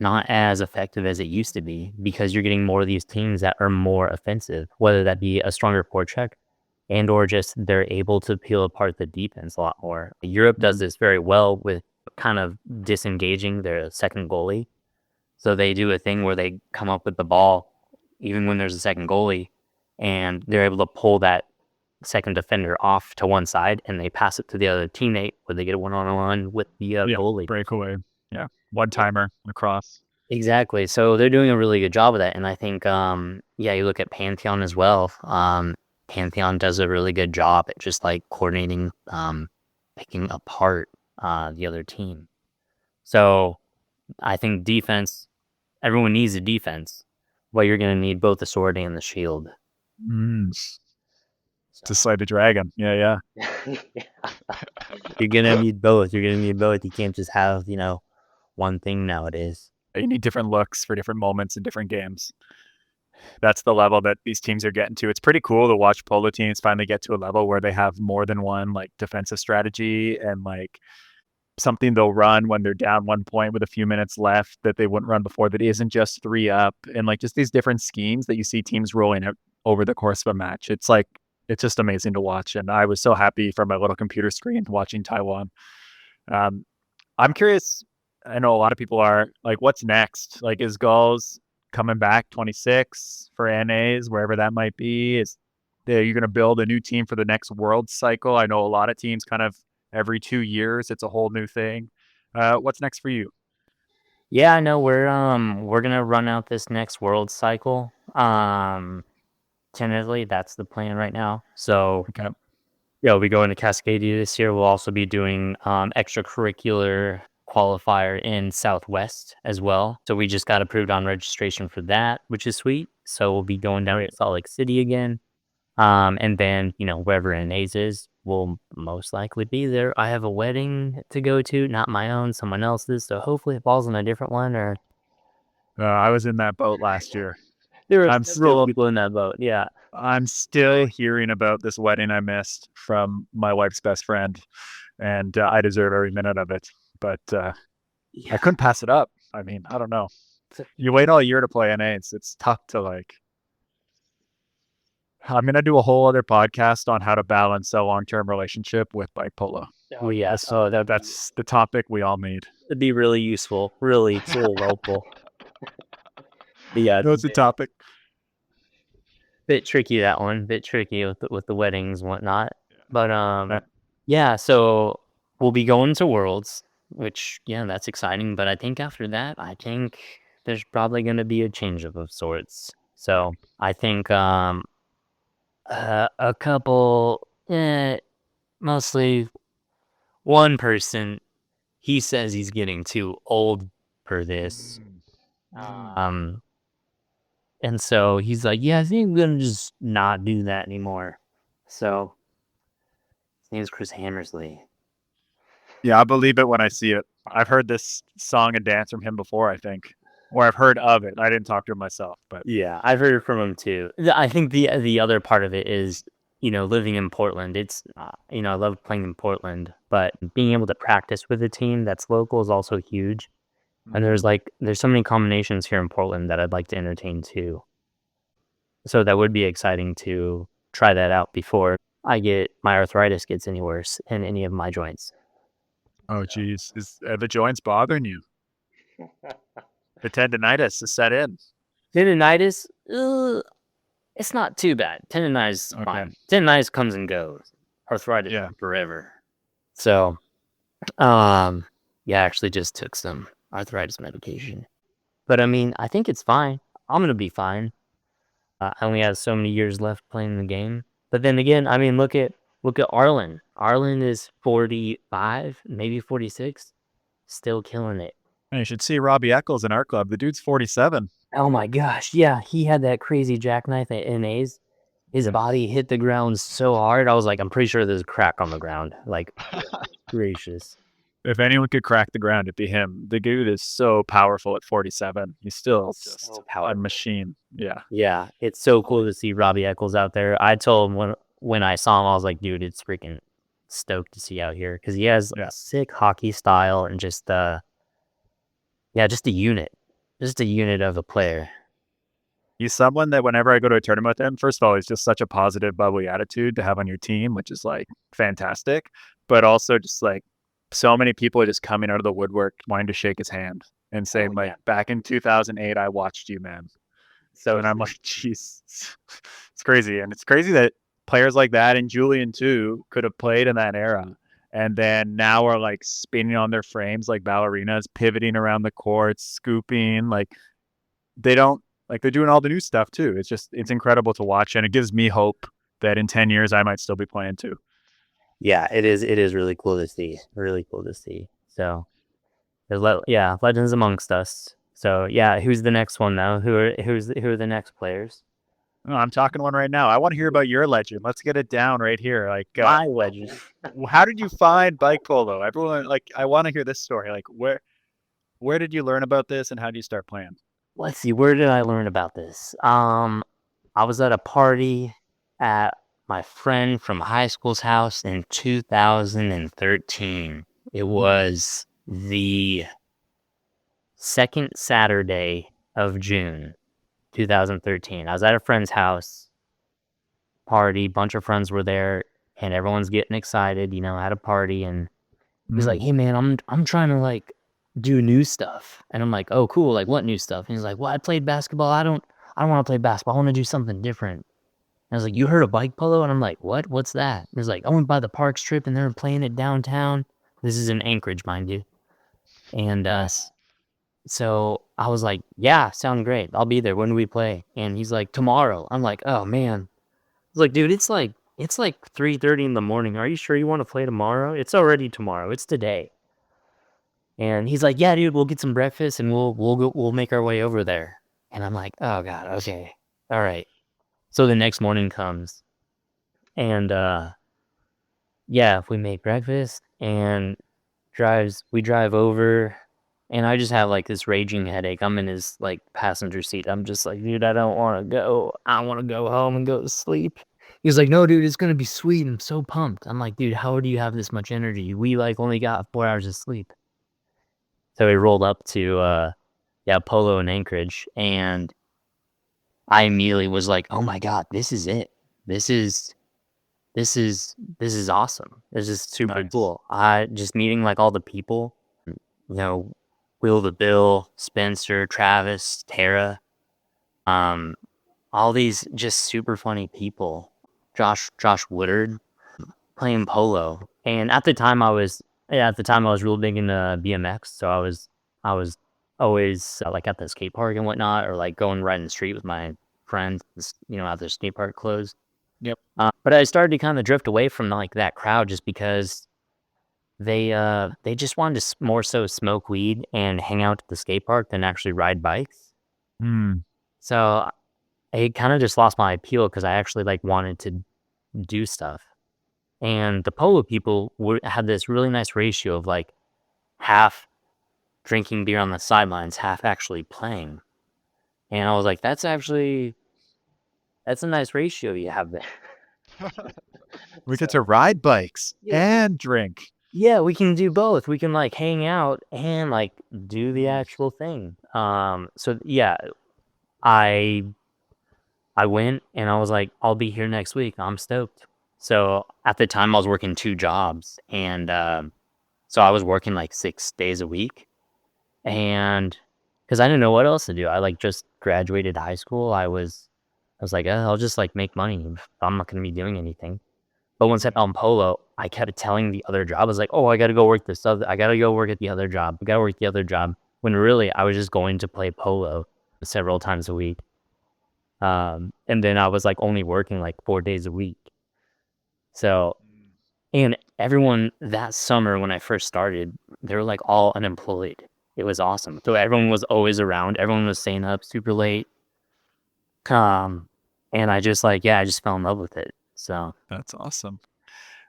not as effective as it used to be because you're getting more of these teams that are more offensive, whether that be a stronger forecheck and or just they're able to peel apart the defense a lot more. Europe does Mhm. this very well with kind of disengaging their second goalie. So they do a thing where they come up with the ball even when there's a second goalie and they're able to pull that second defender off to one side and they pass it to the other teammate where they get a one-on-one with the Yep. goalie. Breakaway. Yeah. One timer across. Exactly. So they're doing a really good job of that. And I think, yeah, you look at Pantheon as well. Pantheon does a really good job at just like coordinating, picking apart the other team. So I think defense, everyone needs a defense, but you're going to need both the sword and the shield. Mm. To So slay the dragon. Yeah, yeah. you're going to need both. You're going to need both. You can't just have, one thing nowadays. You need different looks for different moments in different games. That's the level that these teams are getting to. It's pretty cool to watch polo teams finally get to a level where they have more than one like defensive strategy and like something they'll run when they're down 1 point with a few minutes left that they wouldn't run before that isn't just three up and like just these different schemes that you see teams rolling out over the course of a match. It's like it's just amazing to watch. And I was so happy from my little computer screen watching Taiwan. Um, I'm curious. I know a lot of people are like, what's next? Like, is Gulls coming back 26 for NAs, wherever that might be? Are you going to build a new team for the next world cycle? I know a lot of teams kind of every 2 years, it's a whole new thing. What's next for you? Yeah, no, we're gonna run out this next world cycle. Tentatively, that's the plan right now. So, Okay. yeah, we go into Cascadia this year. We'll also be doing extracurricular qualifier in Southwest as well. So we just got approved on registration for that, which is sweet. So we'll be going down to Great. Salt Lake City again. And then, wherever NA's is, we'll most likely be there. I have a wedding to go to, not my own, someone else's. So hopefully it falls on a different one or I was in that boat last year. there are I'm several still people in that boat. Yeah. I'm still hearing about this wedding I missed from my wife's best friend, and I deserve every minute of it. But I Yeah. couldn't pass it up. I mean, I don't know. You wait all year to play NA. It's tough to like. I'm gonna do a whole other podcast on how to balance a long-term relationship with bike polo. Oh yeah. That's Oh, that's the topic we all need. that'd be really useful. Really, it's really helpful. But yeah, No, it's a it's a bit topic. bit tricky that one, bit tricky with the weddings and whatnot. But Uh, yeah, so we'll be going to Worlds, which yeah, that's exciting. But I think after that, I think there's probably gonna be a change of sorts. So I think a couple, mostly one person, he says he's getting too old for this. mm, mm. Um, and so he's like, yeah, I think I'm gonna just not do that anymore. So his name's Chris Hammersley. Yeah, I believe it when I see it. I've heard this song and dance from him before, I think, or I've heard of it. I didn't talk to him myself, but Yeah, I've heard it from him too. I think the other part of it is, living in Portland. It's, I love playing in Portland, but being able to practice with a team that's local is also huge. And mhm. there's so many combinations here in Portland that I'd like to entertain too. So that would be exciting to try that out before my arthritis gets any worse in any of my joints. Oh, geez, is the joints bothering you? The tendonitis is set in. Tendinitis, it's not too bad. Tendinitis is Okay, fine. Tendinitis comes and goes. Arthritis yeah. forever. So, um, yeah, I actually just took some arthritis medication. But I mean, I think it's fine. I'm gonna be fine. I only have so many years left playing the game. But then again, I mean, look at Look at Arlen. Arlen is 45, maybe 46, still killing it. And you should see Robbie Eccles in our club. The dude's 47. Oh my gosh, yeah, he had that crazy jackknife at NA's. His Yeah. body hit the ground so hard, I was like, "I'm pretty sure there's a crack on the ground." Like, gracious. If anyone could crack the ground, it'd be him. The dude is so powerful at 47. He's still just So a powerful. machine. Yeah. Yeah, it's so cool to see Robbie Eccles out there. I told him when I saw him, I was like, "Dude, it's freaking stoked to see you out here because he has a Yeah. sick hockey style and just, yeah, just a unit of a player." He's someone that whenever I go to a tournament with him, first of all, he's just such a positive, bubbly attitude to have on your team, which is like fantastic. But also just like so many people are just coming out of the woodwork wanting to shake his hand and Oh, saying, like, yeah. back in 2008, I watched you, man. So And I'm true. like, jeez, it's crazy. And it's crazy that players like that and Julian too could have played in that era. And then now are like spinning on their frames like ballerinas, pivoting around the court, scooping. Like they don't like they're doing all the new stuff too. It's incredible to watch, and it gives me hope that in 10 years I might still be playing too. Yeah, it is really cool to see, really cool to see. So, yeah, legends amongst us. So, yeah, who's the next one now? Who are the next players? Oh, I'm talking one right now. I want to hear about your legend. Let's get it down right here. Like, My legend. how did you find bike polo? Everyone, like, I want to hear this story. Like, where did you learn about this, and how did you start playing? Let's see, where did I learn about this? I was at a party at my friend from high school's house in 2013. It was the second Saturday of June, 2013. I was at a friend's house party, bunch of friends were there, and everyone's getting excited, at a party, and he's Mm, like, "Hey man, I'm trying to like do new stuff." And I'm like, "Oh, cool, like what new stuff?" And he's like, "Well, I played basketball. I don't want to play basketball. I want to do something different." And I was like, "You heard of bike polo?" And I'm like, "What? What's that?" And he's like, "I went by the park strip and they were playing it downtown." This is in Anchorage, mind you. And nice. so I was like, "Yeah, sound great. I'll be there. When do we play?" And he's like, "Tomorrow." I'm like, "Oh man." I was like, "Dude, it's like 3:30 in the morning. Are you sure you want to play tomorrow? It's already tomorrow. It's today." And he's like, "Yeah, dude, we'll get some breakfast and we'll make our way over there." And I'm like, "Oh god, okay. All right." So the next morning comes and yeah, we make breakfast and we drive over and I just have like this raging headache. I'm in his like passenger seat. I'm just like, "Dude, I don't want to go. I want to go home and go to sleep." He's like, "No, dude, it's going to be sweet. I'm so pumped." I'm like, "Dude, how do you have this much energy? We like only got 4 hours of sleep." So we rolled up to yeah, Polo in Anchorage, and I immediately was like, "Oh my god, this is it. This is this is awesome. This is super Nice. cool." I just meeting like all the people, you know, Will the Bill, Spencer, Travis, Tara, um, all these just super funny people. Josh Woodard playing polo, and at the time I was real big into BMX, so I was always like at the skate park and whatnot, or like going riding the street with my friends, at the skate park closed. Yep. But I started to kind of drift away from like that crowd just because they just wanted to more so smoke weed and hang out at the skate park than actually ride bikes. Mm, So I kind of just lost my appeal because I actually like wanted to do stuff. And the polo people had this really nice ratio of like half drinking beer on the sidelines, half actually playing. And I was like, that's a nice ratio you have there. we get So to ride bikes yeah, and drink. yeah, we can do both. We can like hang out and like do the Mm, actual thing. So yeah, I I went and I was like, I'll be here next week. I'm stoked. So at the time I was working 2 jobs and so I was working like 6 days a week. And because I didn't know what else to do. I like just graduated high school. I was like, I'll just like make money. I'm not gonna be doing anything." But once I yeah. found polo, I kept telling the other job, I was like, "Oh, I gotta go work this other I gotta go work at the other job. I gotta work the other job." When really I was just going to play polo several times a week. And then I was like only working like 4 days a week. So And everyone that summer when I first started, they were like all unemployed. It was awesome. So everyone was always around. Everyone was staying up super late. Um, and I just like, yeah, I just fell in love with it. So That's awesome.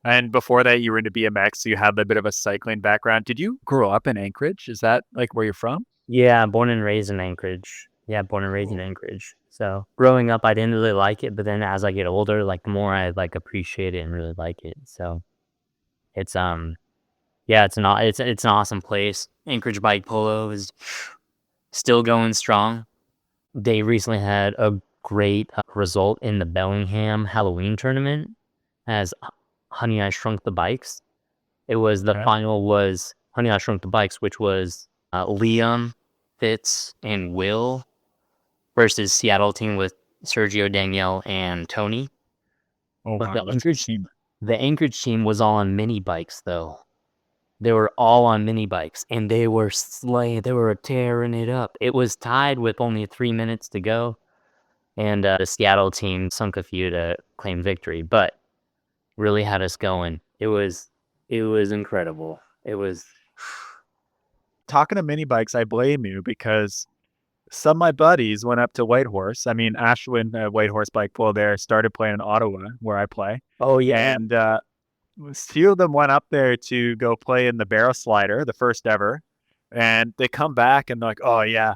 And before that, you were into BMX, so you had a bit of a cycling background. Did you grow up in Anchorage? Is that like where you're from? yeah, born and raised in Anchorage. Yeah, born and raised in Cool. Anchorage. So growing up, I didn't really like it, but then as I get older, like the more I like appreciate it and really like it. So it's yeah, it's an awesome place. Anchorage Bike Polo is still going strong. They recently had a great result in the Bellingham Halloween tournament as Honey I Shrunk the Bikes. It was the Okay. final was Honey I Shrunk the Bikes, which was Liam, Fitz, and Will versus Seattle team with Sergio, Danielle, and Tony. Oh But wow, that's a good team. The Anchorage team was all on mini bikes though. They were all on mini bikes and they were slaying. They were tearing it up. It was tied with only 3 minutes to go, and the Seattle team sunk a few to claim victory, but really had us going. It was incredible. It was Talking to mini bikes, I blame you because some of my buddies went up to Whitehorse. I mean, Ashwin, Whitehorse Bike Pool there, started playing in Ottawa, where I play. oh yeah. And few of them went up there to go play in the barrel slider, the first ever. And they come back and they're like, oh, yeah,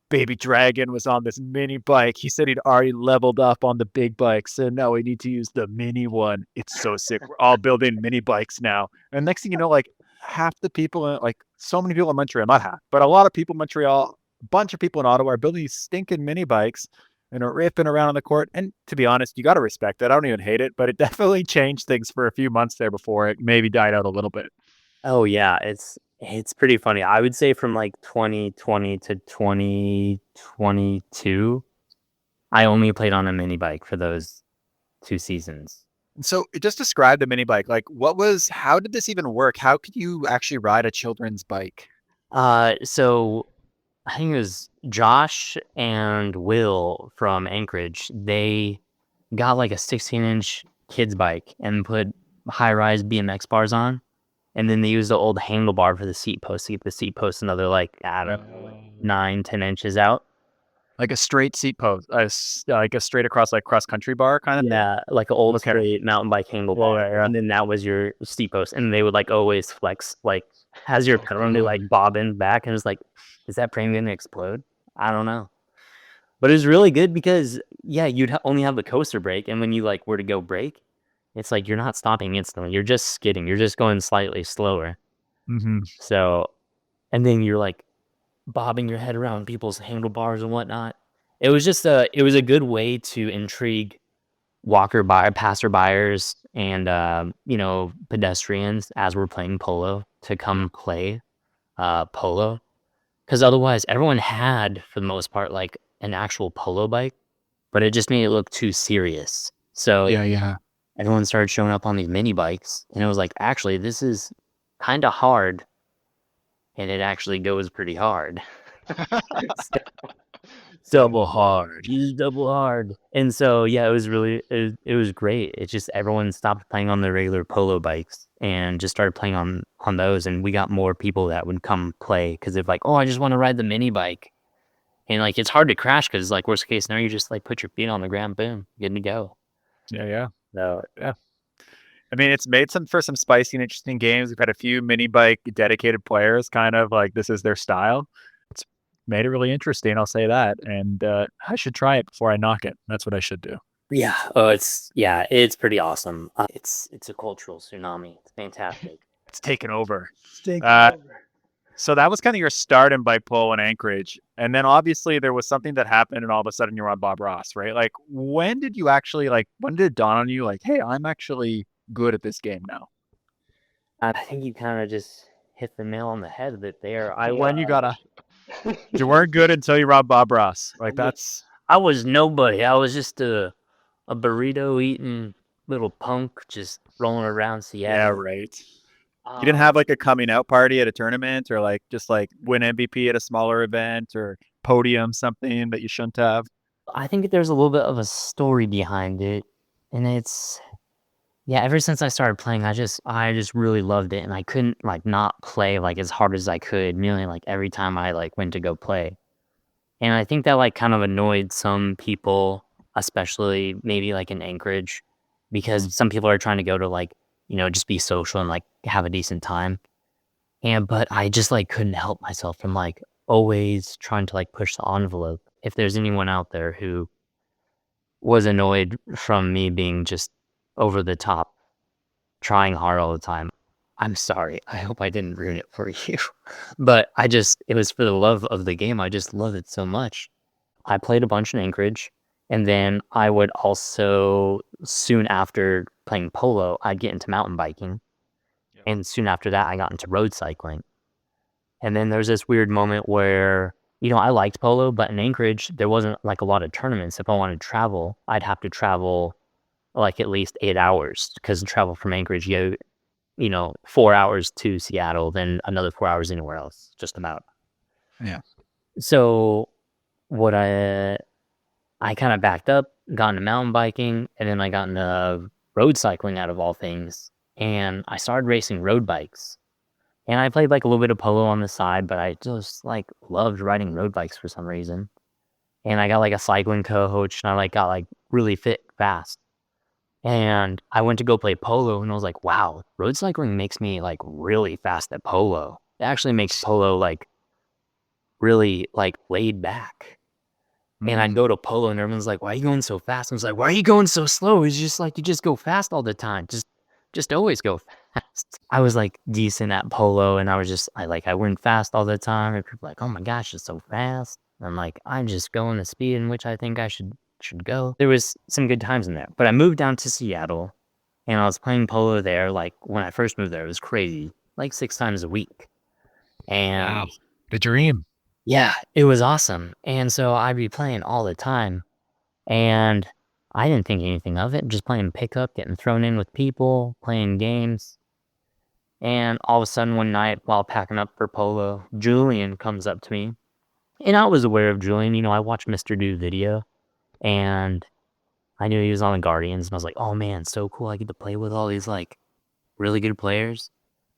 Baby Dragon was on this mini bike. He said he'd already leveled up on the big bike. So now we need to use the mini one. It's so sick. We're all building mini bikes now. And next thing you know, like half the people, like so many people in Montreal, not half, but a lot of people in Montreal, a bunch of people in Ottawa are building these stinking mini bikes and are ripping around on the court. And to be honest, you got to respect it. I don't even hate it, but it definitely changed things for a few months there before it maybe died out a little bit. Oh yeah, it's pretty funny. I would say from like 2020 to 2022, I only played on a mini bike for those 2 seasons. So just describe the mini bike. Like, how did this even work? How could you actually ride a children's bike? So I think it was Josh and Will from Anchorage. They got like a 16-inch kids bike and put high-rise BMX bars on, and then they used the old handlebar for the seat post to keep the seat post another like I don't know, like Oh. 9, 10 inches out. Like a straight seat post, like a straight across like cross country bar kind of thing. Yeah, like an old Okay. straight mountain bike Yeah, handlebar, yeah, yeah. and then that was your seat post, and they would like always flex like as you're Oh pedaling, they god. like bobbing back, and it's like, is that frame gonna explode? I don't know. But it's really good because, yeah, you'd only have the coaster brake, and when you, like, were to go brake, it's like you're not stopping instantly, you're just skidding, you're just going slightly slower. Hmm. So and then you're, like, bobbing your head around people's handlebars and whatnot. It was a good way to intrigue passerbyers and, pedestrians as we're playing polo to come play, polo. Because otherwise, everyone had, for the most part, like, an actual polo bike, but it just made it look too serious. So Yeah, yeah. everyone started showing up on these mini bikes, and it was like, actually, this is kind of hard, and it actually goes pretty hard. So, Double so hard. it's double hard. And so, yeah, it was great. It just everyone stopped playing on the regular polo bikes and just started playing on those, and we got more people that would come play because they're like, oh, I just want to ride the mini bike. And like it's hard to crash because like worst case scenario, you just like put your feet on the ground, boom, good to go. Yeah, yeah, So yeah. I mean, it's made some spicy and interesting games. We've had a few mini bike dedicated players, kind of like this is their style. It's made it really interesting. I'll say that, and I should try it before I knock it. That's what I should do. yeah, oh, it's pretty awesome. It's a cultural tsunami. It's fantastic. It's taken over. It's taking Uh, over. so that was kind of your start in bike polo in Anchorage, and then obviously there was something that happened, and all of a sudden you're on Bob Ross, right? Like, when did you actually like? When did it dawn on you, like, hey, I'm actually good at this game now? I think you kind of just hit the nail on the head of it there. When you gotta, you weren't good until you robbed Bob Ross. I Like was that's I was nobody. I was just a burrito eating little punk just rolling around yeah, Seattle. right. You didn't have Um, like a coming out party at a tournament or like just like win MVP at a smaller event or podium something that you shouldn't have. I think there's a little bit of a story behind it, and it's Yeah, ever since I started playing, I just really loved it, and I couldn't, like, not play, like, as hard as I could nearly, like, every time I, like, went to go play. And I think that, like, kind of annoyed some people, especially maybe, like, in Anchorage, because Mm. some people are trying to go to, like, just be social and, like, have a decent time. But I just, like, couldn't help myself from, like, always trying to, like, push the envelope. If there's anyone out there who was annoyed from me being just over the top, trying hard all the time, I'm sorry. I hope I didn't ruin it for you. But it was for the love of the game. I just love it so much. I played a bunch in Anchorage, and then I would also soon after playing polo, I'd get into mountain biking, Yep. and soon after that, I got into road cycling. And then there's this weird moment where, I liked polo, but in Anchorage, there wasn't, like, a lot of tournaments. If I wanted to travel, I'd have to travel, like, at least 8 hours because to travel from Anchorage, 4 hours to Seattle, then another 4 hours anywhere else, just about. Yeah. So, what I kinda backed up, got into mountain biking, and then I got into road cycling out of all things, and I started racing road bikes. And I played, like, a little bit of polo on the side, but I just, like, loved riding road bikes for some reason. And I got, like, a cycling coach, and I, like, got, like, really fit fast. And I went to go play polo, and I was like, "Wow, road cycling makes me, like, really fast at polo." It actually makes polo, like, really, like, laid back. And I'd Mm. go to polo and everyone's like, "Why are you going so fast?" I was like, "Why are you going so slow?" It's just like, "You just go fast all the time. Just always go fast." I was, like, decent at polo and I went fast all the time and people were like, "Oh my gosh, it's so fast." And I'm like, "I'm just going the speed in which I think I should go." There was some good times in there, but I moved down to Seattle and I was playing polo there, like, when I first moved there, it was crazy, like 6 times a week. And Wow. The dream. yeah, it was awesome. And so I'd be playing all the time. And I didn't think anything of it, just playing pickup, getting thrown in with people, playing games. And all of a sudden one night while packing up for polo, Julian comes up to me. And I was aware of Julian, I watched Mr. Do video and I knew he was on the Guardians and I was like, oh man, so cool. I get to play with all these like really good players.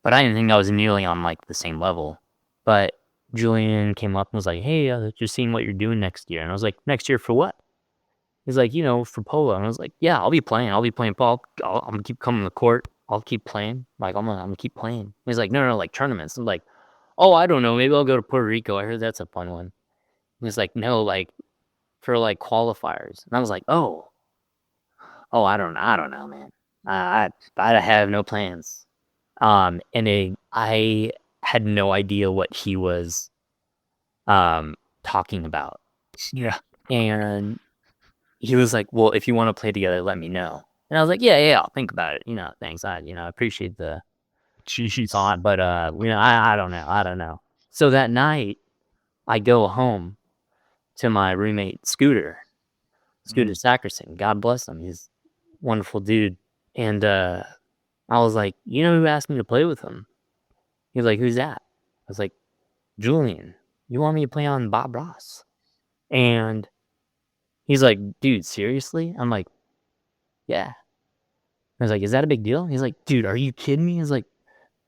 But I didn't think I was nearly on like the same level. But Julian came up and was like, hey, just seeing what you're doing next year. And I was like, next year for what? He's like, for polo. And I was like, yeah, I'll be playing. I'll be playing polo. I'm gonna keep coming to the court. I'll keep playing. Like, I'm gonna keep playing. He's like, no, like tournaments. I'm like, oh, I don't know. Maybe I'll go to Puerto Rico. I heard that's a fun one. He's like, no, like for like qualifiers. And I was like, oh, I don't know, man. I have no plans. I had no idea what he was talking about. Yeah. And he was like, "Well, if you wanna play together, let me know." And I was like, "Yeah, I'll think about it, thanks, I appreciate the Jeez. thought, but, I don't know." So that night, I go home to my roommate, Scooter Mm. Sackerson, God bless him, he's a wonderful dude, and, I was like, "You know who asked me to play with him?" He was like, "Who's that?" I was like, "Julian, you want me to play on Bob Ross?" And he's like, "Dude, seriously?" I'm like, "Yeah." I was like, "Is that a big deal?" He's like, "Dude, are you kidding me?" He's like,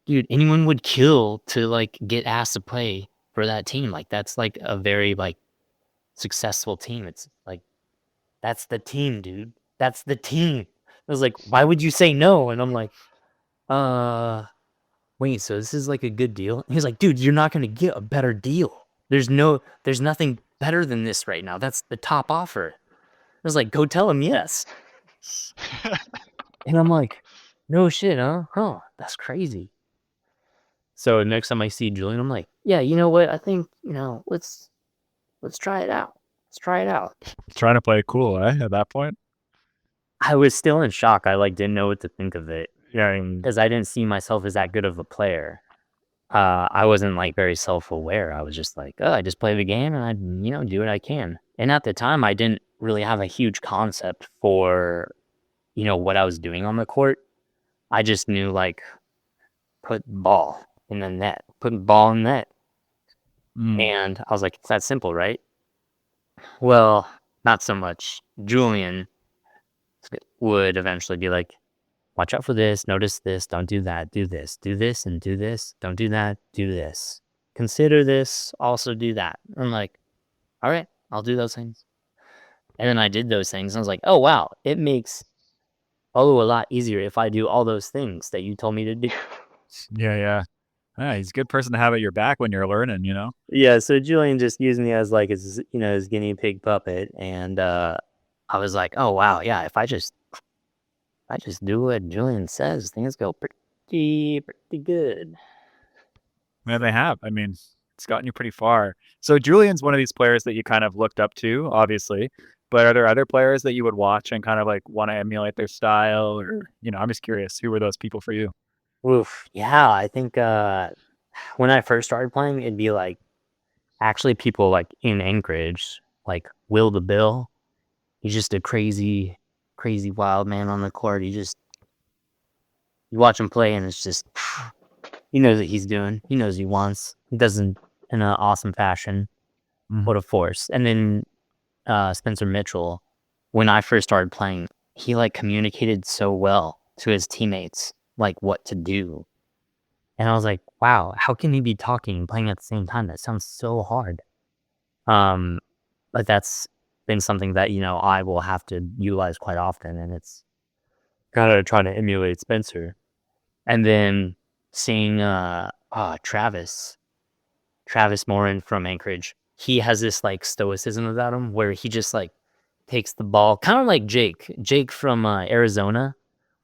"Dude, anyone would kill to, like, get asked to play for that team, like, that's, like, a very, like, successful team, it's like, that's the team, dude. That's the team." I was like, "Why would you say no?" And I'm like, "Uh, wait, so this is, like, a good deal?" He's like, "Dude, you're not gonna get a better deal. There's nothing better than this right now, that's the top offer." I was like, "Go tell him yes." And I'm like, "No shit, huh? Huh, that's crazy." So next time I see Julian, I'm like, "Yeah, you know what? I think, let's try it out. Let's try it out." Trying to play it cool, eh? At that point. I was still in shock. I like didn't know what to think of it Yeah. And because I didn't see myself as that good of a player. I wasn't like very self-aware. I was just like, oh, I just play the game and I, do what I can. And at the time, I didn't really have a huge concept for, what I was doing on the court. I just knew like put ball in the net, put ball in net. mm. And I was like, it's that simple, right? Well, not so much. Julian would eventually be like, watch out for this, notice this, don't do that, do this, and do this, don't do that, do this. Consider this, also do that. I'm like, all right, I'll do those things. And then I did those things, and I was like, oh, wow, it makes polo a lot easier if I do all those things that you told me to do. Yeah. Yeah, he's a good person to have at your back when you're learning, you know? Yeah, so Julian just used me as like his guinea pig puppet, and I was like, oh wow, yeah, if I just do what Julian says, things go pretty good. And they have. I mean, it's gotten you pretty far. So Julian's one of these players that you kind of looked up to, obviously. But are there other players that you would watch and kind of like want to emulate their style? Or, I'm just curious, who were those people for you? Oof, yeah, I think when I first started playing, it'd be like actually people like in Anchorage, like Will the Bill. He's just a crazy wild man on the court. You watch him play, and it's just he knows what he's doing. He knows what he wants. He does it in an awesome fashion. What a force. And then Spencer Mitchell, when I first started playing, he like communicated so well to his teammates, like what to do. And I was like, wow, how can he be talking and playing at the same time? That sounds so hard. But that's been something that, I will have to utilize quite often. And it's gotta try to emulate Spencer. And then seeing Travis Morin from Anchorage, he has this like stoicism about him where he just like takes the ball, kind of like Jake from Arizona,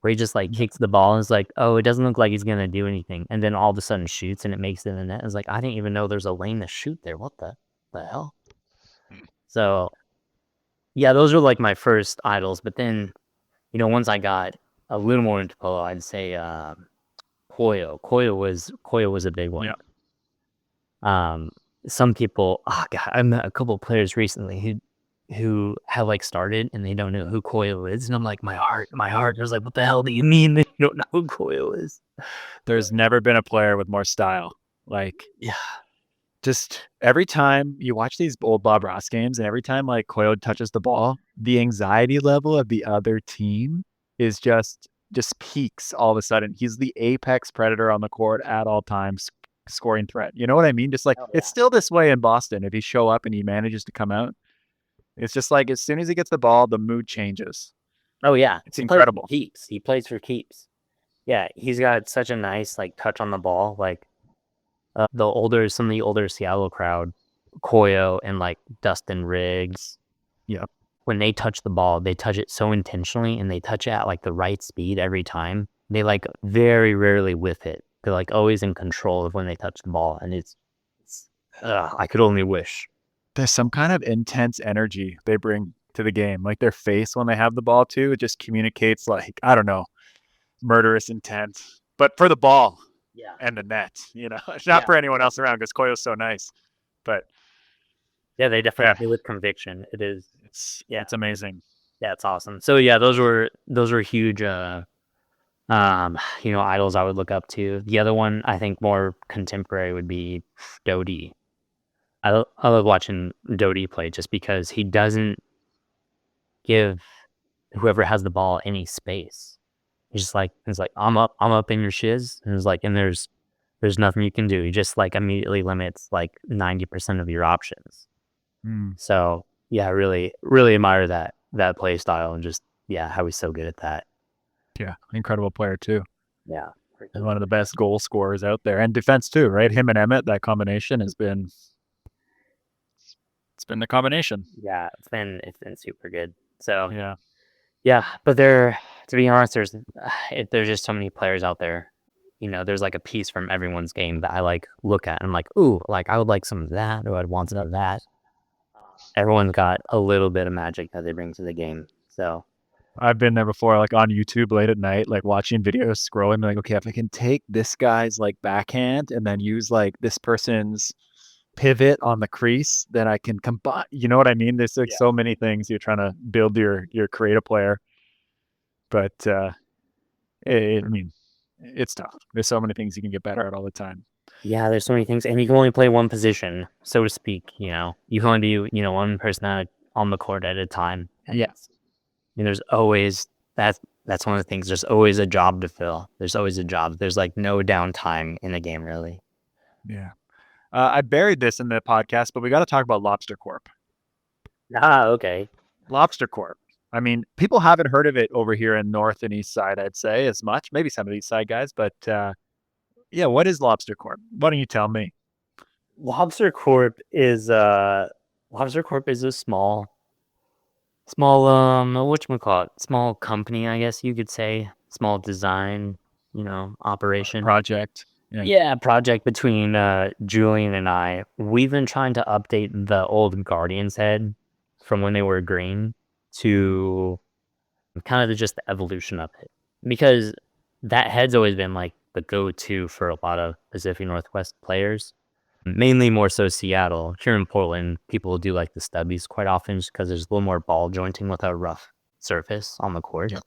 where he just like kicks the ball and is like, oh, it doesn't look like he's gonna do anything, and then all of a sudden shoots and it makes it in the net. It's like, I didn't even know there's a lane to shoot there. What the hell? So yeah, those were like my first idols. But then, once I got a little more into polo, I'd say Koyo. Koyo was a big one. Yeah. Some people, oh God, I met a couple of players recently who have like started and they don't know who Koyo is, and I'm like, my heart was like, what the hell do you mean that you don't know who Koyo is? There's never been a player with more style. Like, Yeah, just every time you watch these old Bob Ross games, and every time like Coyle touches the ball, the anxiety level of the other team is just peaks all of a sudden. He's the apex predator on the court at all times, scoring threat. You know what I mean? Just like oh it's yeah, still this way in Boston. If he show up and he manages to come out, it's just like as soon as he gets the ball, the mood changes. oh yeah. It's He plays for incredible. keeps. He plays for keeps. Yeah, he's got such a nice like touch on the ball. Like some of the older Seattle crowd, Koyo and like Dustin Riggs. Yeah. When they touch the ball, they touch it so intentionally and they touch it at like the right speed every time. They like very rarely whiff it. They're like always in control of when they touch the ball, and it's I could only wish. There's some kind of intense energy they bring to the game. Like their face when they have the ball too, it just communicates like, I don't know, murderous intent. But for the ball Yeah, and the net, It's not yeah, for anyone else around because Koyo's so nice. But yeah. They definitely yeah, play with conviction. It is, yeah, it's amazing. yeah. It's awesome. So yeah, those were huge. Idols I would look up to. The other one I think more contemporary would be Dodie. I love watching Dodie play just because he doesn't give whoever has the ball any space. He's like, I'm up in your shiz, and there's nothing you can do. He just like immediately limits like 90% of your options. Mm, So yeah, I really admire that play style, and just how he's so good at that. yeah, incredible player too. Yeah. And one of the best goal scorers out there, and defense too, right? Him and Emmett, that combination it's been the combination. Yeah, it's been super good. So Yeah. yeah, but to be honest, there's just so many players out there. There's like a piece from everyone's game that I like look at and I'm like, ooh, like I would like some of that, or I'd want some of that. Everyone's got a little bit of magic that they bring to the game. So I've been there before, like on YouTube late at night, like watching videos, scrolling, like, okay, if I can take this guy's like backhand and then use like this person's pivot on the crease, then I can combine. You know what I mean? There's like yeah, so many things you're trying to build your creative player, but I mean, it's tough. There's so many things you can get better at all the time. yeah, there's so many things, and you can only play one position, so to speak. You can only be one person on the court at a time. Yeah. There's always That's one of the things. There's always a job to fill. There's always a job. There's like no downtime in the game, really. Yeah. I buried this in the podcast, but we got to talk about Lobster Corp. Okay. Lobster Corp. I mean, people haven't heard of it over here in North and East Side, I'd say, as much. Maybe some of the East Side guys, but yeah, what is Lobster Corp? Why don't you tell me? Lobster Corp is a small whatchamacallit, small company, I guess you could say, small design, operation. Project. Yeah. Yeah, project between Julian and I. We've been trying to update the old Guardian's head from when they were green to kind of just the evolution of it. Because that head's always been like the go-to for a lot of Pacific Northwest players. Mainly more so Seattle. Here in Portland, people do like the stubbies quite often just because there's a little more ball jointing with a rough surface on the court. Yep.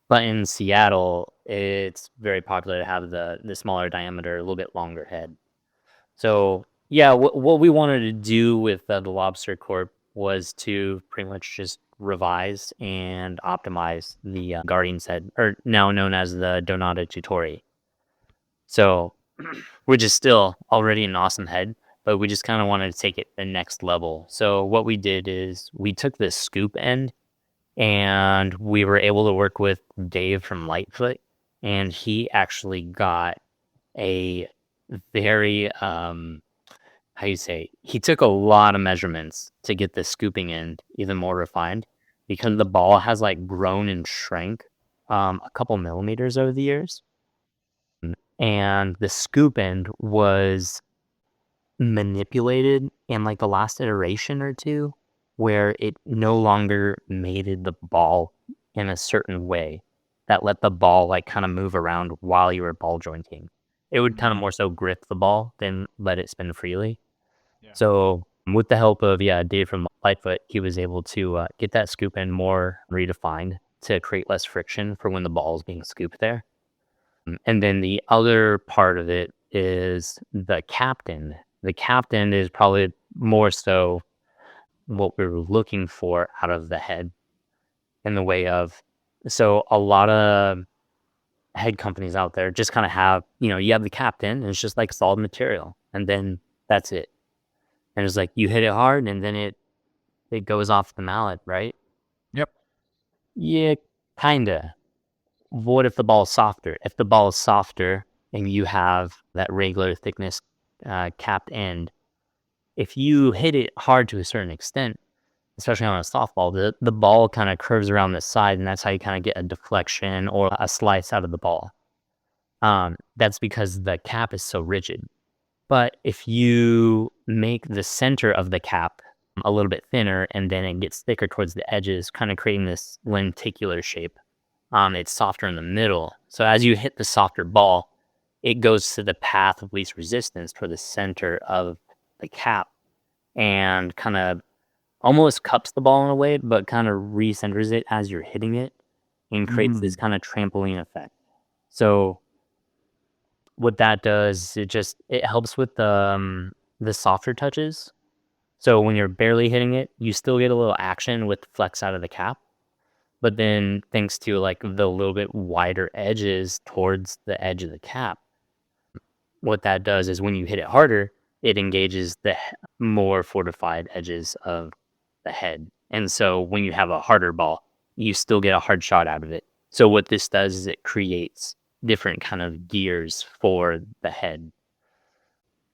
But in Seattle, it's very popular to have the smaller diameter, a little bit longer head. So yeah, what we wanted to do with the Lobster Corp was to pretty much just revise and optimize the Guardian's head, or now known as the Donata Tutori. So which is still already an awesome head, but we just kind of wanted to take it the next level. So what we did is we took this scoop end and we were able to work with Dave from Lightfoot, and he actually got a very how you say, he took a lot of measurements to get the scooping end even more refined because the ball has like grown and shrank a couple millimeters over the years. And the scoop end was manipulated in like the last iteration or two where it no longer mated the ball in a certain way that let the ball like kind of move around while you were ball jointing. It would kind of more so grip the ball than let it spin freely. Yeah. So with the help of Dave from Lightfoot, he was able to get that scoop end more redefined to create less friction for when the ball is being scooped there. And then the other part of it is the captain. The captain is probably more so what we were looking for out of the head in the way of, so a lot of head companies out there just kind of have, you have the captain and it's just like solid material and then that's it. And it's like you hit it hard and then it goes off the mallet, right? Yep. Yeah, kinda. What if the ball is softer? If the ball is softer and you have that regular thickness capped end, if you hit it hard to a certain extent, especially on a softball, the ball kind of curves around the side, and that's how you kind of get a deflection or a slice out of the ball. That's because the cap is so rigid. But if you make the center of the cap a little bit thinner and then it gets thicker towards the edges, kind of creating this lenticular shape, it's softer in the middle. So as you hit the softer ball, it goes to the path of least resistance toward the center of the cap and kind of almost cups the ball in a way, but kind of recenters it as you're hitting it and creates this kind of trampoline effect. So what that does, it helps with the softer touches. So when you're barely hitting it, you still get a little action with flex out of the cap. But then thanks to like the little bit wider edges towards the edge of the cap, what that does is when you hit it harder, it engages the more fortified edges of the head. And so when you have a harder ball, you still get a hard shot out of it. So what this does is it creates different kind of gears for the head.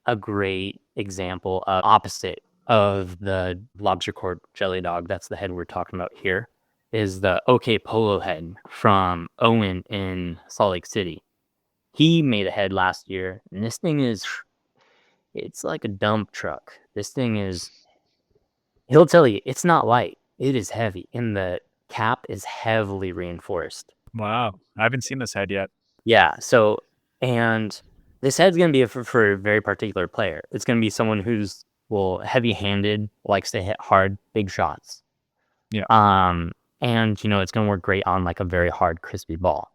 A great example of opposite of the lobster corp jelly dog, that's the head we're talking about here, is the OK Polo head from Owen in Salt Lake City. He made a head last year, and this thing it's like a dump truck. This thing is, he'll tell you, it's not light. It is heavy, and the cap is heavily reinforced. Wow. I haven't seen this head yet. Yeah, so, and this head's going to be for a very particular player. It's going to be someone who's, heavy-handed, likes to hit hard, big shots. Yeah. And, it's going to work great on, like, a very hard, crispy ball.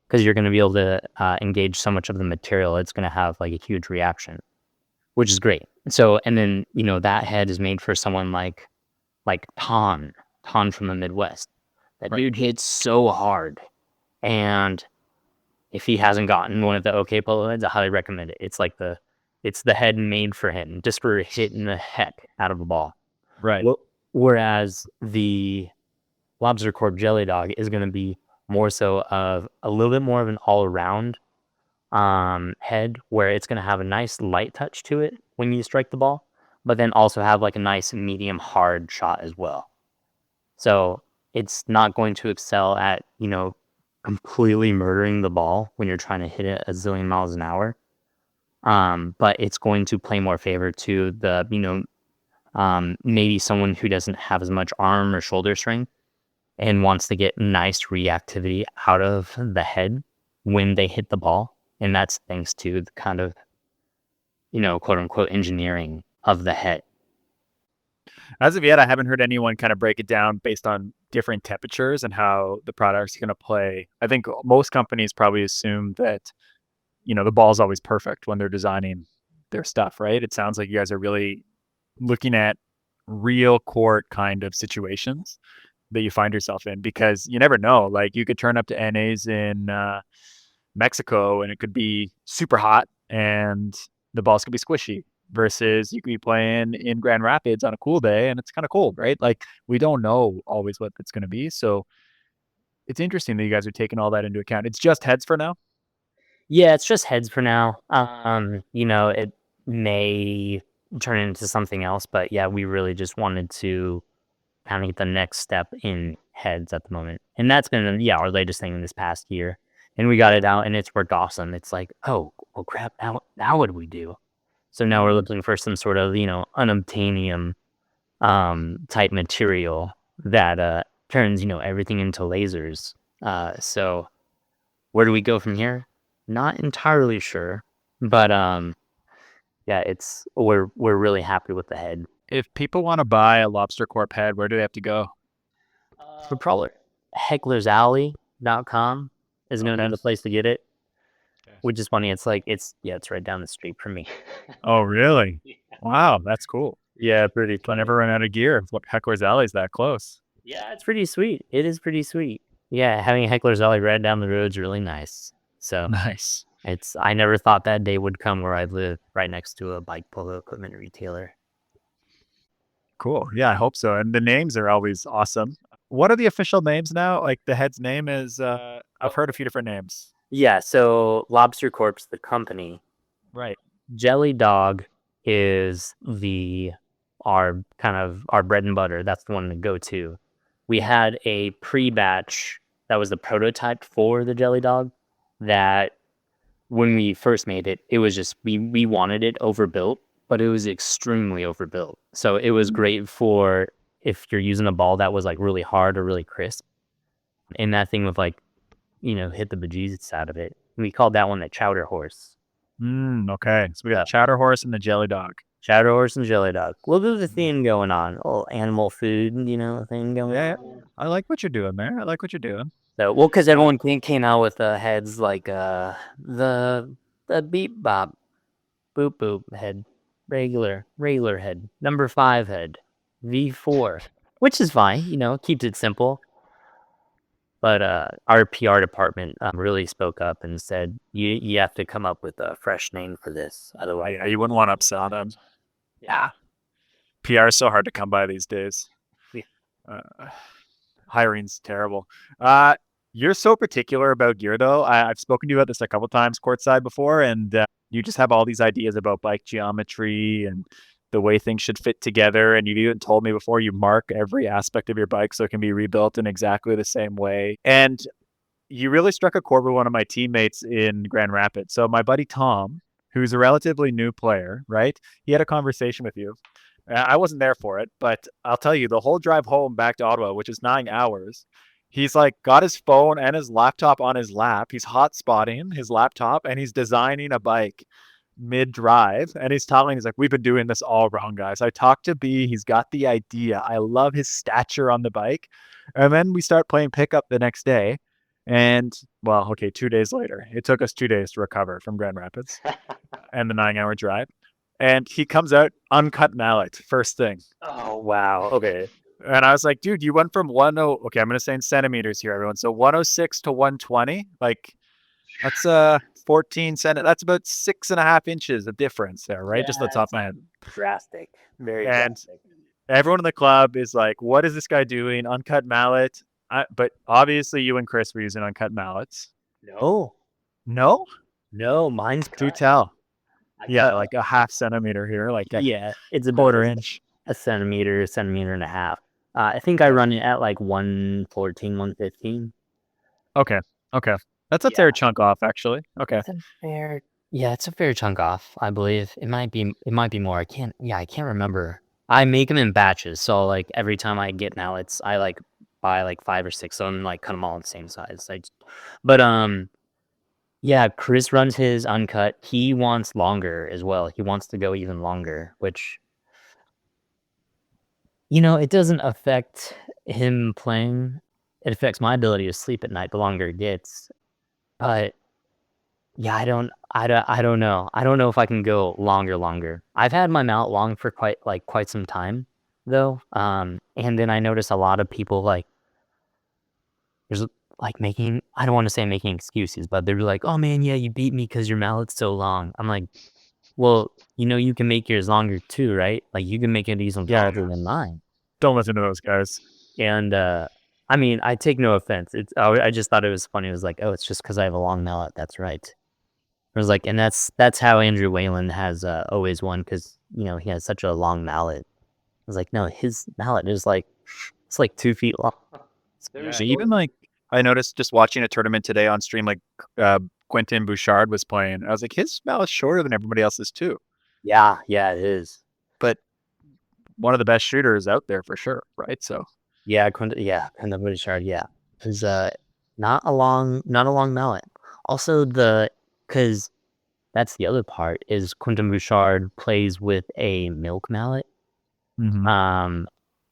Because you're going to be able to engage so much of the material, it's going to have, like, a huge reaction, which is great. So, and then, that head is made for someone like Ton from the Midwest. That Right. dude hits so hard. And if he hasn't gotten one of the OK polo heads, I highly recommend it. It's the head made for him, just for hitting the heck out of a ball. Right. Whereas the Lobster Corp Jelly Dog is going to be more so of a little bit more of an all around head, where it's going to have a nice light touch to it when you strike the ball, but then also have like a nice medium hard shot as well. So it's not going to excel at, completely murdering the ball when you're trying to hit it a zillion miles an hour. But it's going to play more favor to the, maybe someone who doesn't have as much arm or shoulder strength and wants to get nice reactivity out of the head when they hit the ball. And that's thanks to the kind of, quote unquote engineering of the head. As of yet, I haven't heard anyone kind of break it down based on different temperatures and how the product's going to play. I think most companies probably assume that, the ball's always perfect when they're designing their stuff, right? It sounds like you guys are really looking at real court kind of situations that you find yourself in, because you never know. Like, you could turn up to NAs in Mexico and it could be super hot and the balls could be squishy, versus you could be playing in Grand Rapids on a cool day and it's kind of cold, right? Like, we don't know always what it's going to be. So it's interesting that you guys are taking all that into account. It's just heads for now. Yeah, it's just heads for now. It may turn into something else, but yeah, we really just wanted to kind of get the next step in heads at the moment. And that's been, our latest thing in this past year. And we got it out and it's worked awesome. It's like, oh, well, crap, now what do we do? So now we're looking for some sort of, unobtainium type material that turns, everything into lasers. So where do we go from here? Not entirely sure, but yeah, we're really happy with the head. If people want to buy a Lobster Corp head, where do they have to go? For probably hecklersalley.com is going to be the place to get it. Which is funny. It's right down the street from me. Oh, really? Wow, that's cool. Yeah, pretty I never run out of gear. What, Heckler's Alley's that close? Yeah, it's pretty sweet. It is pretty sweet. Yeah, having a Heckler's Alley right down the road is really nice. So Nice. I never thought that day would come where I'd live right next to a bike polo equipment retailer. Cool. Yeah, I hope so. And the names are always awesome. What are the official names now? Like, the head's name is, I've heard a few different names. Yeah, so Lobster Corp's the company. Right. Jelly Dog is our bread and butter. That's the one to go to. We had a pre-batch that was the prototype for the Jelly Dog that when we first made it, it was just we wanted it overbuilt, but it was extremely overbuilt. So it was great for if you're using a ball that was like really hard or really crisp. And that thing with hit the bejesus out of it. We called that one the Chowder Horse. Okay. So we got Chowder Horse and the Jelly Dog. Chowder Horse and Jelly Dog. A little bit of a theme going on. A little animal food, thing going on. I like what you're doing there. I like what you're doing. So, because everyone came out with heads like the beep bop, boop boop head, regular head, number 5 head, V4, which is fine, keeps it simple. But our PR department really spoke up and said, you have to come up with a fresh name for this. Otherwise, You wouldn't want to upsell them. yeah. PR is so hard to come by these days. Yeah. Hiring's terrible. You're so particular about gear, though. I've spoken to you about this a couple times courtside before, and you just have all these ideas about bike geometry and the way things should fit together. And you've even told me before you mark every aspect of your bike so it can be rebuilt in exactly the same way. And you really struck a chord with one of my teammates in Grand Rapids. So my buddy Tom, who's a relatively new player, right? He had a conversation with you. I wasn't there for it, but I'll tell you, the whole drive home back to Ottawa, which is 9 hours, he's like got his phone and his laptop on his lap. He's hot spotting his laptop and he's designing a bike mid drive. And he's like, we've been doing this all wrong, guys. I talked to B. He's got the idea. I love his stature on the bike. And then we start playing pickup the next day. And 2 days later, it took us 2 days to recover from Grand Rapids and the 9 hour drive. And he comes out uncut mallet first thing. Oh, wow. Okay. And I was like, dude, you went from okay, I'm gonna say in centimeters here, everyone. So 106 to 120, like that's 14 that's about 6.5 inches of difference there, right? Just the top of That's my head. drastic. Very And drastic. everyone in the club is like, what is this guy doing? Uncut mallet. But obviously you and Chris were using uncut mallets. No, No? no, mine's Do cut. tell. I Yeah, cut. like a half centimeter here, like a Yeah, it's about quarter inch. a centimeter and a half. I think I Yeah. run it at like 114, 115. Okay. Okay. That's a Yeah, fair chunk off, actually. Okay. it's a fair. Yeah, it's a fair chunk off. I believe it might be. It might be more. I can't. Yeah, I can't remember. I make them in batches, so like every time I get mallets, I like buy like 5 or 6 of them, like cut them all in the same size. But yeah, Chris runs his uncut. He wants longer as well. He wants to go even longer, which it doesn't affect him playing. It affects my ability to sleep at night the longer it gets. But yeah, I don't know. I don't know if I can go longer. I've had my mount long for quite some time though. And then I notice a lot of people like there's like making I don't want to say making excuses, but they're like, "Oh man, yeah, you beat me because your mallet's so long." I'm like, "Well, you can make yours longer too, right? Like you can make it even Yeah. longer than mine." Don't listen to those guys. And I mean, I take no offense. I just thought it was funny. It was like, "Oh, it's just because I have a long mallet." That's right. I was like, and that's how Andrew Whalen has always won because he has such a long mallet. I was like, no, his mallet is like it's like 2 feet long. It's very Yeah. short. Even like I noticed just watching a tournament today on stream, like Quentin Bouchard was playing. I was like, his mallet's shorter than everybody else's too. Yeah, yeah, it is. But one of the best shooters out there for sure, right? So Yeah, Quinta Bouchard, yeah, is not a long mallet. Also, because that's the other part is Quentin Bouchard plays with a milk mallet. mhm. Um,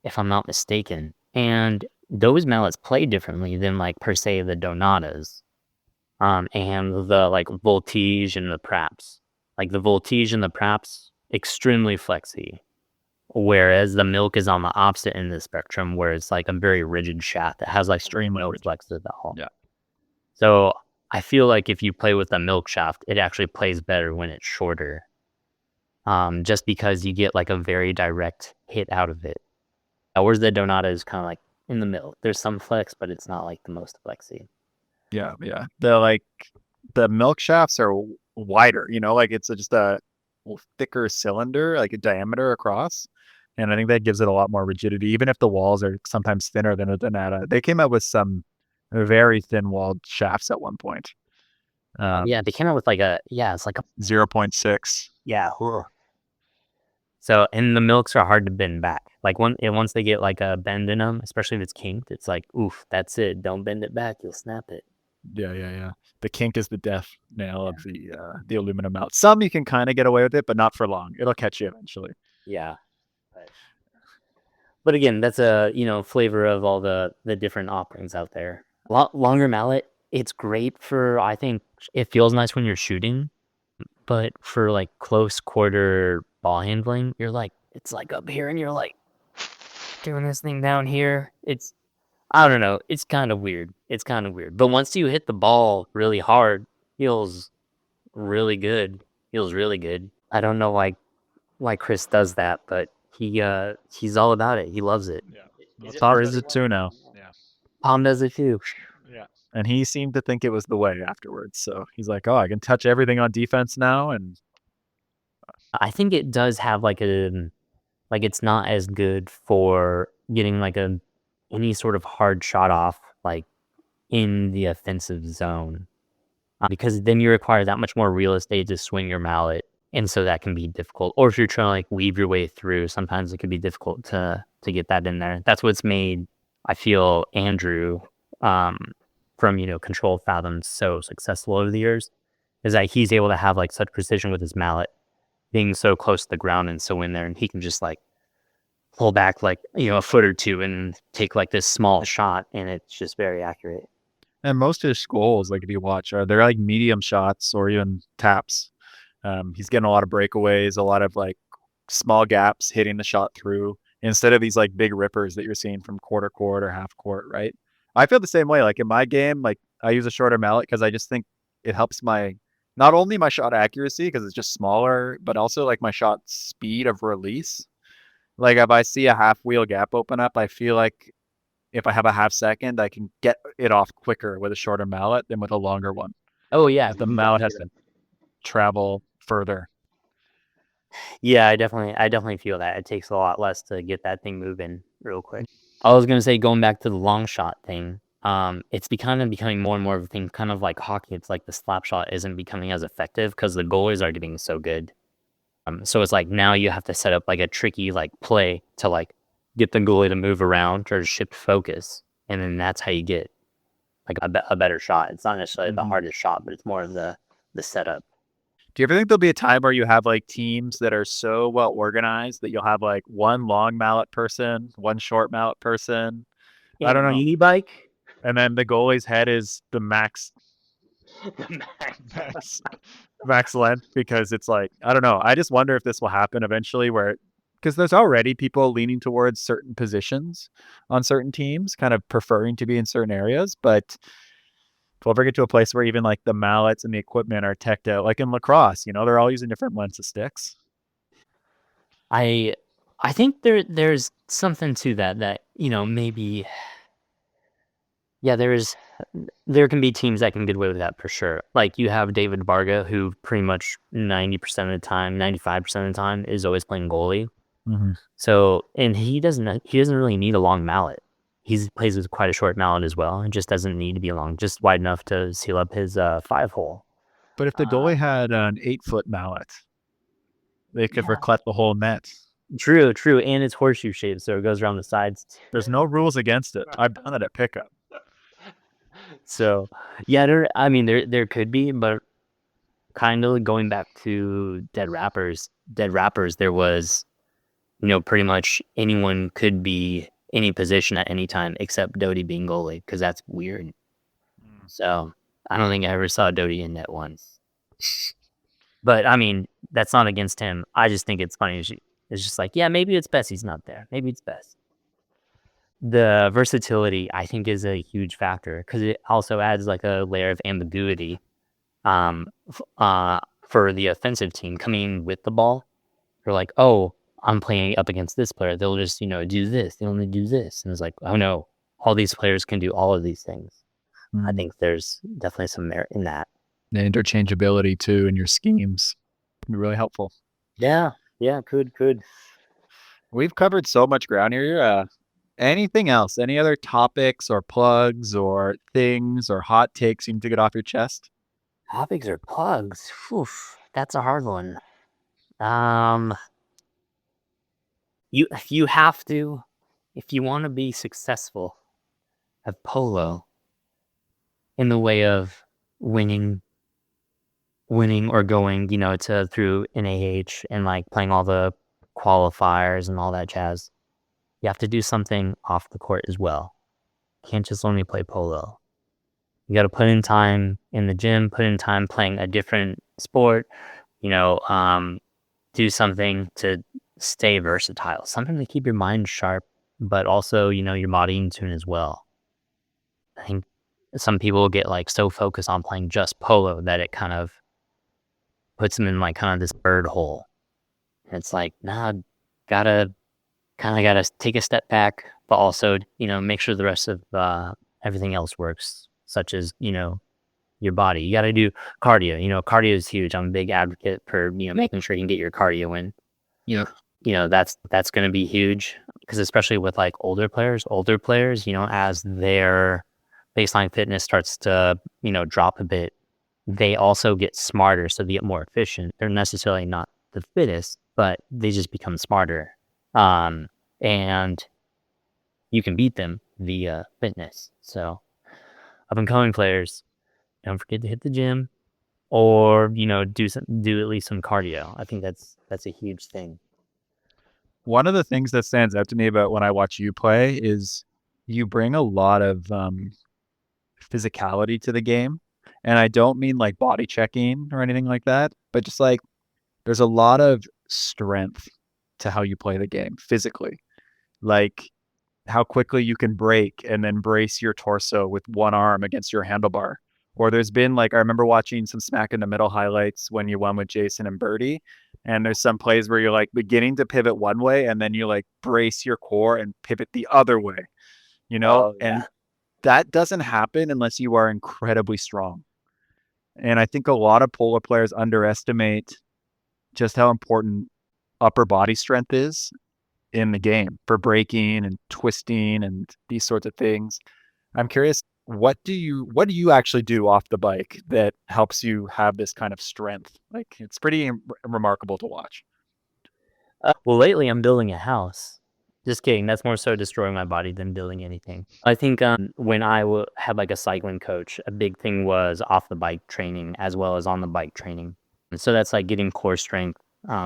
if I'm not mistaken. And those mallets play differently than like per se the Donatas. And the like Voltige and the Praps. Like the Voltige and the Praps, extremely flexy. Whereas the milk is on the opposite end of the spectrum, where it's like a very rigid shaft that has like Extremely no rigid. flex at all. Yeah. So I feel like if you play with a milk shaft, it actually plays better when it's shorter. Just because you get like a very direct hit out of it. Whereas the Donata is kind of like in the middle. There's some flex, but it's not like the most flexy. Yeah, yeah. The milk shafts are wider, like it's just a thicker cylinder, like a diameter across. And I think that gives it a lot more rigidity, even if the walls are sometimes thinner than a Donata. They came out with some very thin walled shafts at one point. Yeah, they came out with it's like 0.6. yeah. Ugh. So and the milks are hard to bend back. Like once they get like a bend in them, especially if it's kinked, it's like oof, that's it. Don't bend it back, you'll snap it. Yeah, yeah, yeah. The kink is the death nail of the aluminum mount. Some you can kind of get away with it, but not for long. It'll catch you eventually. Yeah. But again, that's a flavor of all the different offerings out there. Longer mallet, it's great for I think it feels nice when you're shooting, but for like close quarter ball handling, you're like it's like up here and you're like doing this thing down here. I don't know. It's kind of weird. It's kind of weird. But once you hit the ball really hard, feels really good. Feels really good. I don't know why Chris does that, but he's all about it. He loves it. Yeah. Is it Tar frustrating is it too now. Yeah. Palm does it too. Yeah. And he seemed to think it was the way afterwards. So he's like, oh, I can touch everything on defense now. And I think it does have like it's not as good for getting like any sort of hard shot off like in the offensive zone. Because then you require that much more real estate to swing your mallet, and so that can be difficult. Or if you're trying to like weave your way through, sometimes it can be difficult to get that in there. That's what's made I feel Andrew from Control Fathoms so successful over the years, is that he's able to have like such precision with his mallet, being so close to the ground and so in there, and he can just like pull back like a foot or two and take like this small shot, and it's just very accurate. most of his goals, like if you watch, they're like medium shots or even taps. He's getting a lot of breakaways, a lot of like small gaps, hitting the shot through. instead of these like big rippers that you're seeing from quarter court or half court, right? I feel the same way. Like in my game, like I use a shorter mallet because I just think it helps my not only my shot accuracy because it's just smaller, but also like my shot speed of release. Like if I see a half wheel gap open up, I feel like if I have a half second, I can get it off quicker with a shorter mallet than with a longer one. Oh yeah, If the mallet has to travel further. yeah. I definitely feel that it takes a lot less to get that thing moving real quick. I was gonna say going back to the long shot thing. It's becoming more and more of a thing, kind of like hockey. It's like the slap shot isn't becoming as effective because the goalies are getting so good. So it's like now you have to set up like a tricky like play to like get the goalie to move around or shift focus, and then that's how you get like a better shot. It's not necessarily the hardest shot, but it's more of the setup. Do you ever think there'll be a time where you have like teams that are so well organized that you'll have like one long mallet person, one short mallet person? I don't know. E-bike. And then the goalie's head is the max max length because it's like, I don't know. I just wonder if this will happen eventually where because there's already people leaning towards certain positions on certain teams, kind of preferring to be in certain areas, but if we'll ever get to a place where even like the mallets and the equipment are teched out, like in lacrosse, they're all using different lengths of sticks. I I think there's something to that maybe yeah there can be teams that can get away with that for sure. Like you have David Barga who pretty much 90% of the time, 95% of the time is always playing goalie. So and he doesn't really need a long mallet. He plays with quite a short mallet as well, and just doesn't need to be long, just wide enough to seal up his 5-hole. But if the goalie had an 8-foot mallet, they could Yeah. reclet the whole net. True, and it's horseshoe shaped, so it goes around the sides. There's no rules against it. I've done it at pickup. So, yeah, there could be, but kind of going back to dead rappers, there was, pretty much anyone could be any position at any time except Doty being goalie, because that's weird. So, I don't think I ever saw Doty in net once. But, that's not against him. I just think it's funny. It's just like, yeah, maybe it's best he's not there. Maybe it's best. The versatility, I think, is a huge factor because it also adds like a layer of ambiguity for the offensive team coming with the ball. They're like, oh, I'm playing up against this player. They'll just, do this. They only do this. And it's like, oh no, all these players can do all of these things. I think there's definitely some merit in that. The interchangeability too in your schemes can be really helpful. Yeah, could. We've covered so much ground here. Anything else? Any other topics or plugs or things or hot takes you need to get off your chest? Topics or plugs? Oof, that's a hard one. You have to, if you want to be successful at polo in the way of winning or going, to through NAH and like playing all the qualifiers and all that jazz, you have to do something off the court as well. You can't just only play polo. You got to put in time in the gym, put in time playing a different sport, do something to stay versatile, something to keep your mind sharp, but also, your body in tune as well. I think some people get like so focused on playing just polo that it kind of puts them in like kind of this bird hole. And it's like, nah, gotta take a step back, but also, make sure the rest of everything else works, such as, your body. You got to do cardio. Cardio is huge. I'm a big advocate for, making sure you can get your cardio in. That's going to be huge because especially with like older players, as their baseline fitness starts to, drop a bit, they also get smarter. So they get more efficient. They're necessarily not the fittest, but they just become smarter. And you can beat them via fitness. So up and coming players, don't forget to hit the gym or, do at least some cardio. I think that's a huge thing. One of the things that stands out to me about when I watch you play is you bring a lot of physicality to the game. And I don't mean like body checking or anything like that, but just like, there's a lot of strength to how you play the game physically. like how quickly you can brake and then brace your torso with one arm against your handlebar. Or there's been like I remember watching some smack in the middle highlights when you won with Jason and Birdie, and there's some plays where you're like beginning to pivot one way and then you like brace your core and pivot the other way, Oh and yeah. that doesn't happen unless you are incredibly strong. And I think a lot of polo players underestimate just how important upper body strength is in the game for braking and twisting and these sorts of things. I'm curious, what do you actually do off the bike that helps you have this kind of strength? Like it's pretty remarkable to watch. Well, lately I'm building a house. Just kidding. That's more so destroying my body than building anything. I think when had like a cycling coach, a big thing was off the bike training as well as on the bike training. And so that's like getting core strength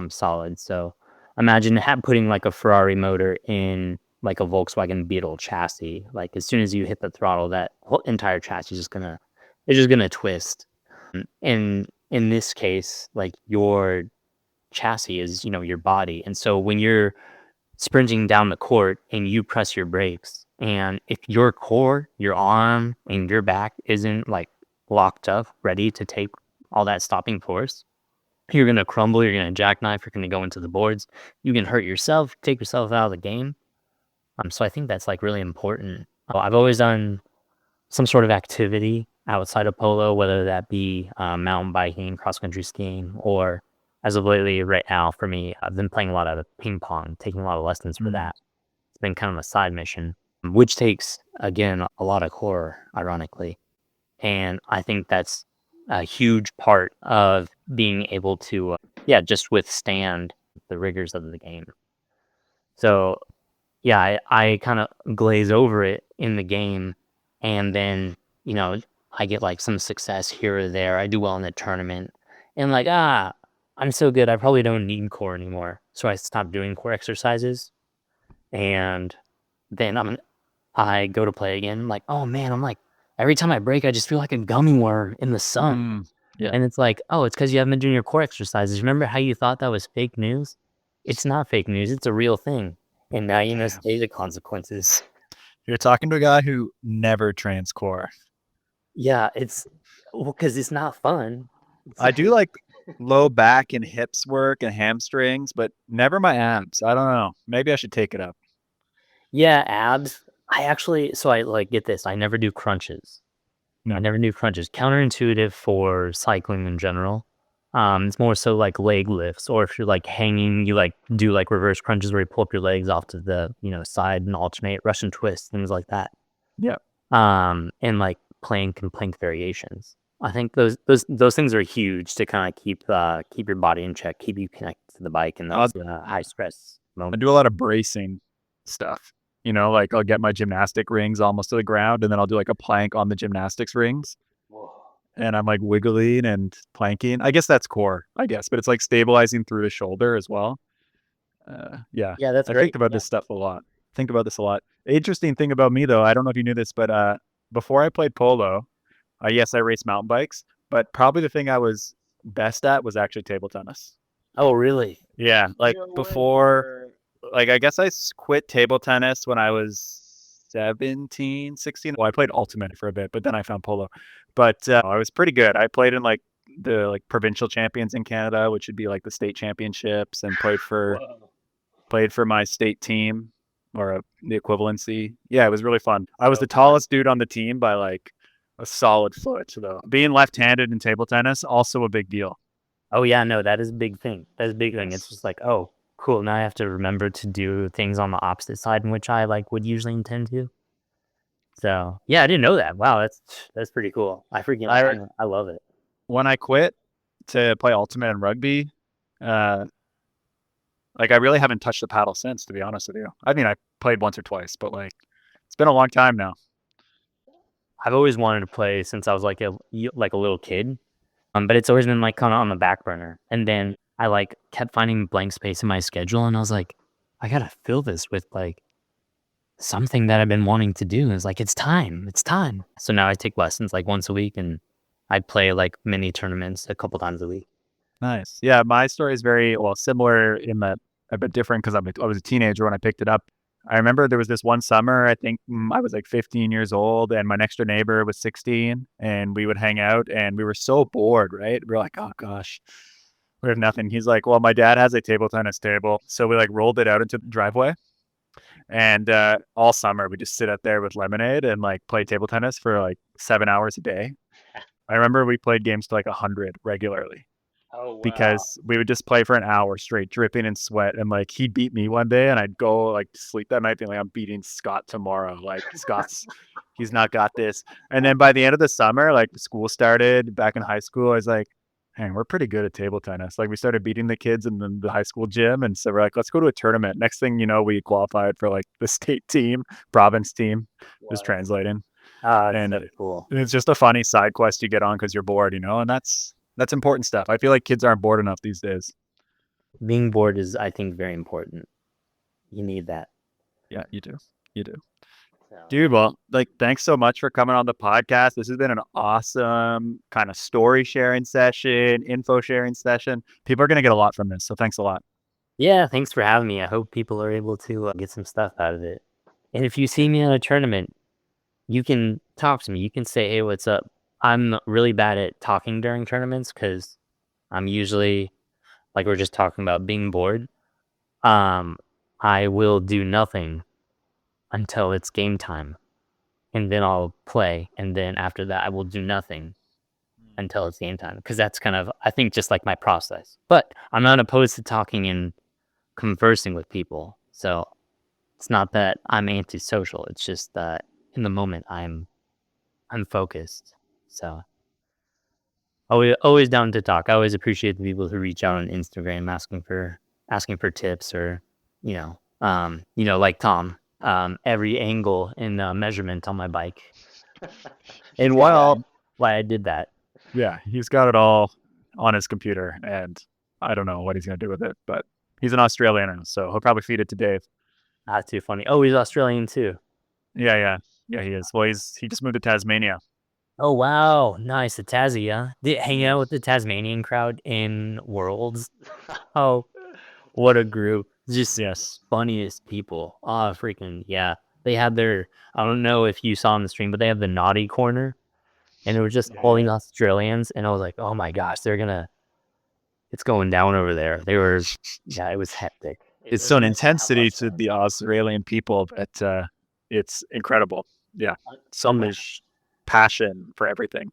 solid. So imagine putting like a Ferrari motor in like a Volkswagen Beetle chassis. Like as soon as you hit the throttle, that whole entire chassis is just gonna it's just gonna twist. And in this case, like your chassis is, your body. And so when you're sprinting down the court and you press your brakes, and if your core, your arm, and your back isn't like locked up, ready to take all that stopping force, you're gonna crumble, you're gonna jackknife, you're gonna go into the boards, you can hurt yourself, take yourself out of the game. So I think that's like really important. I've always done some sort of activity outside of polo, whether that be mountain biking, cross country skiing, or as of lately, right now for me, I've been playing a lot of ping pong, taking a lot of lessons for Mm. that. It's been kind of a side mission, which takes, again, a lot of core, ironically. And I think that's a huge part of being able to, yeah, just withstand the rigors of the game. So yeah, I kind of glaze over it in the game, and then, you know, I get like some success here or there. I do well in the tournament, and like, I'm so good, I probably don't need core anymore. So I stop doing core exercises, and then I go to play again. I'm like, oh man, I'm like, every time I break, I just feel like a gummy worm in the sun. Mm. Yeah. And it's like, oh, it's because you haven't been doing your core exercises. Remember how you thought that was fake news? It's not fake news. It's a real thing. And now you know Damn. state the consequences. You're talking to a guy who never trains core. Yeah, because it's not fun. It's I do like, like low back and hips work and hamstrings, but never my abs. I don't know. Maybe I should take it up. yeah, abs. So I like get this. I never do crunches. I No. never do crunches. Counterintuitive for cycling in general. It's more so like leg lifts, or if you're like hanging, you like do like reverse crunches where you pull up your legs off to the side and alternate, Russian twist, things like that. Yeah. And like plank and plank variations. I think those things are huge to kind of keep your body in check, keep you connected to the bike in I'll, those high stress I moments. do a lot of bracing stuff. Like I'll get my gymnastic rings almost to the ground and then I'll do like a plank on the gymnastics rings Whoa. and I'm like wiggling and planking. I guess that's core, I guess, but it's like stabilizing through the shoulder as well. Yeah, Yeah, that's I think great. about Yeah. this stuff a lot. Think about this a lot. Interesting thing about me though, I don't know if you knew this, but before I played polo, yes, I raced mountain bikes, but probably the thing I was best at was actually table tennis. Oh, really? Yeah, like No way. before, like I guess I quit table tennis when I was 17, 16. Well, I played ultimate for a bit, but then I found polo. But I was pretty good. I played in like the like provincial champions in Canada, which would be like the state championships, and Whoa. played for my state team or the equivalency. Yeah, it was really fun. I was So the fun. tallest dude on the team by like a solid foot, though. Being left-handed in table tennis also a big deal. Oh yeah, no, that is a big thing. That is a big thing. It's Yes. just like, oh, cool. Now I have to remember to do things on the opposite side in which I like would usually intend to. So yeah, I didn't know that. Wow, that's pretty cool. I I love it. when I quit to play ultimate and rugby, uh, like I really haven't touched the paddle since, to be honest with you. I mean, I played once or twice, but like it's been a long time now. I've always wanted to play since I was like a little kid. But it's always been like kind of on the back burner. And then I like kept finding blank space in my schedule, and I was like, I gotta fill this with like something that I've been wanting to do. And it's like, it's time. It's time. So now I take lessons like once a week, and I play like mini tournaments a couple times a week. Nice. Yeah, my story is very well similar in that a bit different because I was a teenager when I picked it up. I remember there was this one summer, I think I was like 15 years old, and my next door neighbor was 16, and we would hang out, and we were so bored, right? We were like, oh gosh, we have nothing. He's like, well, my dad has a table tennis table. So we like rolled it out into the driveway. And all summer, we just sit out there with lemonade and like play table tennis for like 7 hours a day. I remember we played games to like 100 regularly Oh wow. because we would just play for an hour straight, dripping in sweat. And like he'd beat me one day, and I'd go like to sleep that night being like, I'm beating Scott tomorrow. Like he's not got this. And then by the end of the summer, like school started back in high school, I was like, hey, we're pretty good at table tennis. Like we started beating the kids in the high school gym. And so we're like, let's go to a tournament. Next thing you know, we qualified for like the state team, province team, just Wow. translating. Oh, that's And so cool. it's just a funny side quest you get on because you're bored, and that's important stuff. I feel like kids aren't bored enough these days. Being bored is, I think, very important. You need that. Yeah, you do. You do. So, Dude, well, like, thanks so much for coming on the podcast. This has been an awesome kind of story sharing session, info sharing session. People are going to get a lot from this. So thanks a lot. yeah, thanks for having me. I hope people are able to get some stuff out of it. And if you see me at a tournament, you can talk to me. You can say, "Hey, what's up?" I'm really bad at talking during tournaments because I'm usually, like we're just talking about, being bored. Um, I will do nothing until it's game time, and then I'll play, and then after that, I will do nothing until it's game time because that's kind of, I think, just like my process. But I'm not opposed to talking and conversing with people. So it's not that I'm antisocial. It's just that in the moment I'm focused. So always down to talk. I always appreciate the people who reach out on Instagram asking for tips or like Tom, every angle and measurement on my bike and Well, why I did that. yeah, he's got it all on his computer, and I don't know what he's going to do with it, but he's an Australian, so he'll probably feed it to Dave. Not too funny. Oh, he's Australian too. Yeah, yeah. Yeah, he is. Well, he just moved to Tasmania. Oh wow, nice. The Tassie, huh? Hanging out with Yes. the Tasmanian crowd in Worlds. Oh, what a group. Just Yes. funniest people. Oh, freaking yeah. They had their, I don't know if you saw on the stream, but they have the naughty corner and it was just Yeah, all yeah. these Australians. And I was like, oh my gosh, it's going down over there. Yeah, it was hectic. It's so an intensity to the Australian people that it's incredible. Yeah. So much passion for everything.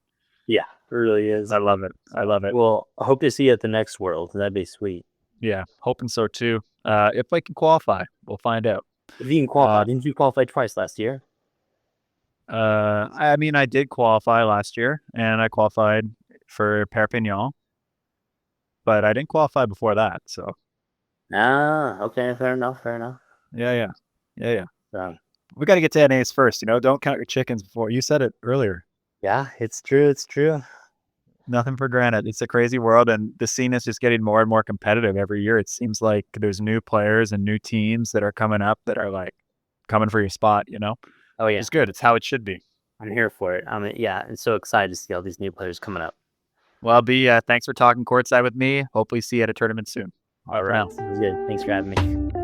Yeah, it really is. I love it. I love it. Well, I hope to see you at the next World. That'd be sweet. Yeah. Hoping so too. If I can qualify, we'll find out. If you can qualify, didn't you qualify twice last year? I mean, I did qualify last year, and I qualified for Perpignan, but I didn't qualify before that. So Ah, okay, fair enough, yeah. So, We got to get to NAs first. Don't count your chickens before. You said it earlier. yeah, it's true. Nothing for granted. It's a crazy world, and the scene is just getting more and more competitive every year. It seems like there's new players and new teams that are coming up that are like coming for your spot. Oh yeah, It's good. It's how it should be. I'm here for it. I'm so excited to see all these new players coming up. Well, B, thanks for talking courtside with me. Hopefully see you at a tournament soon. All right, sounds good. Thanks for having me.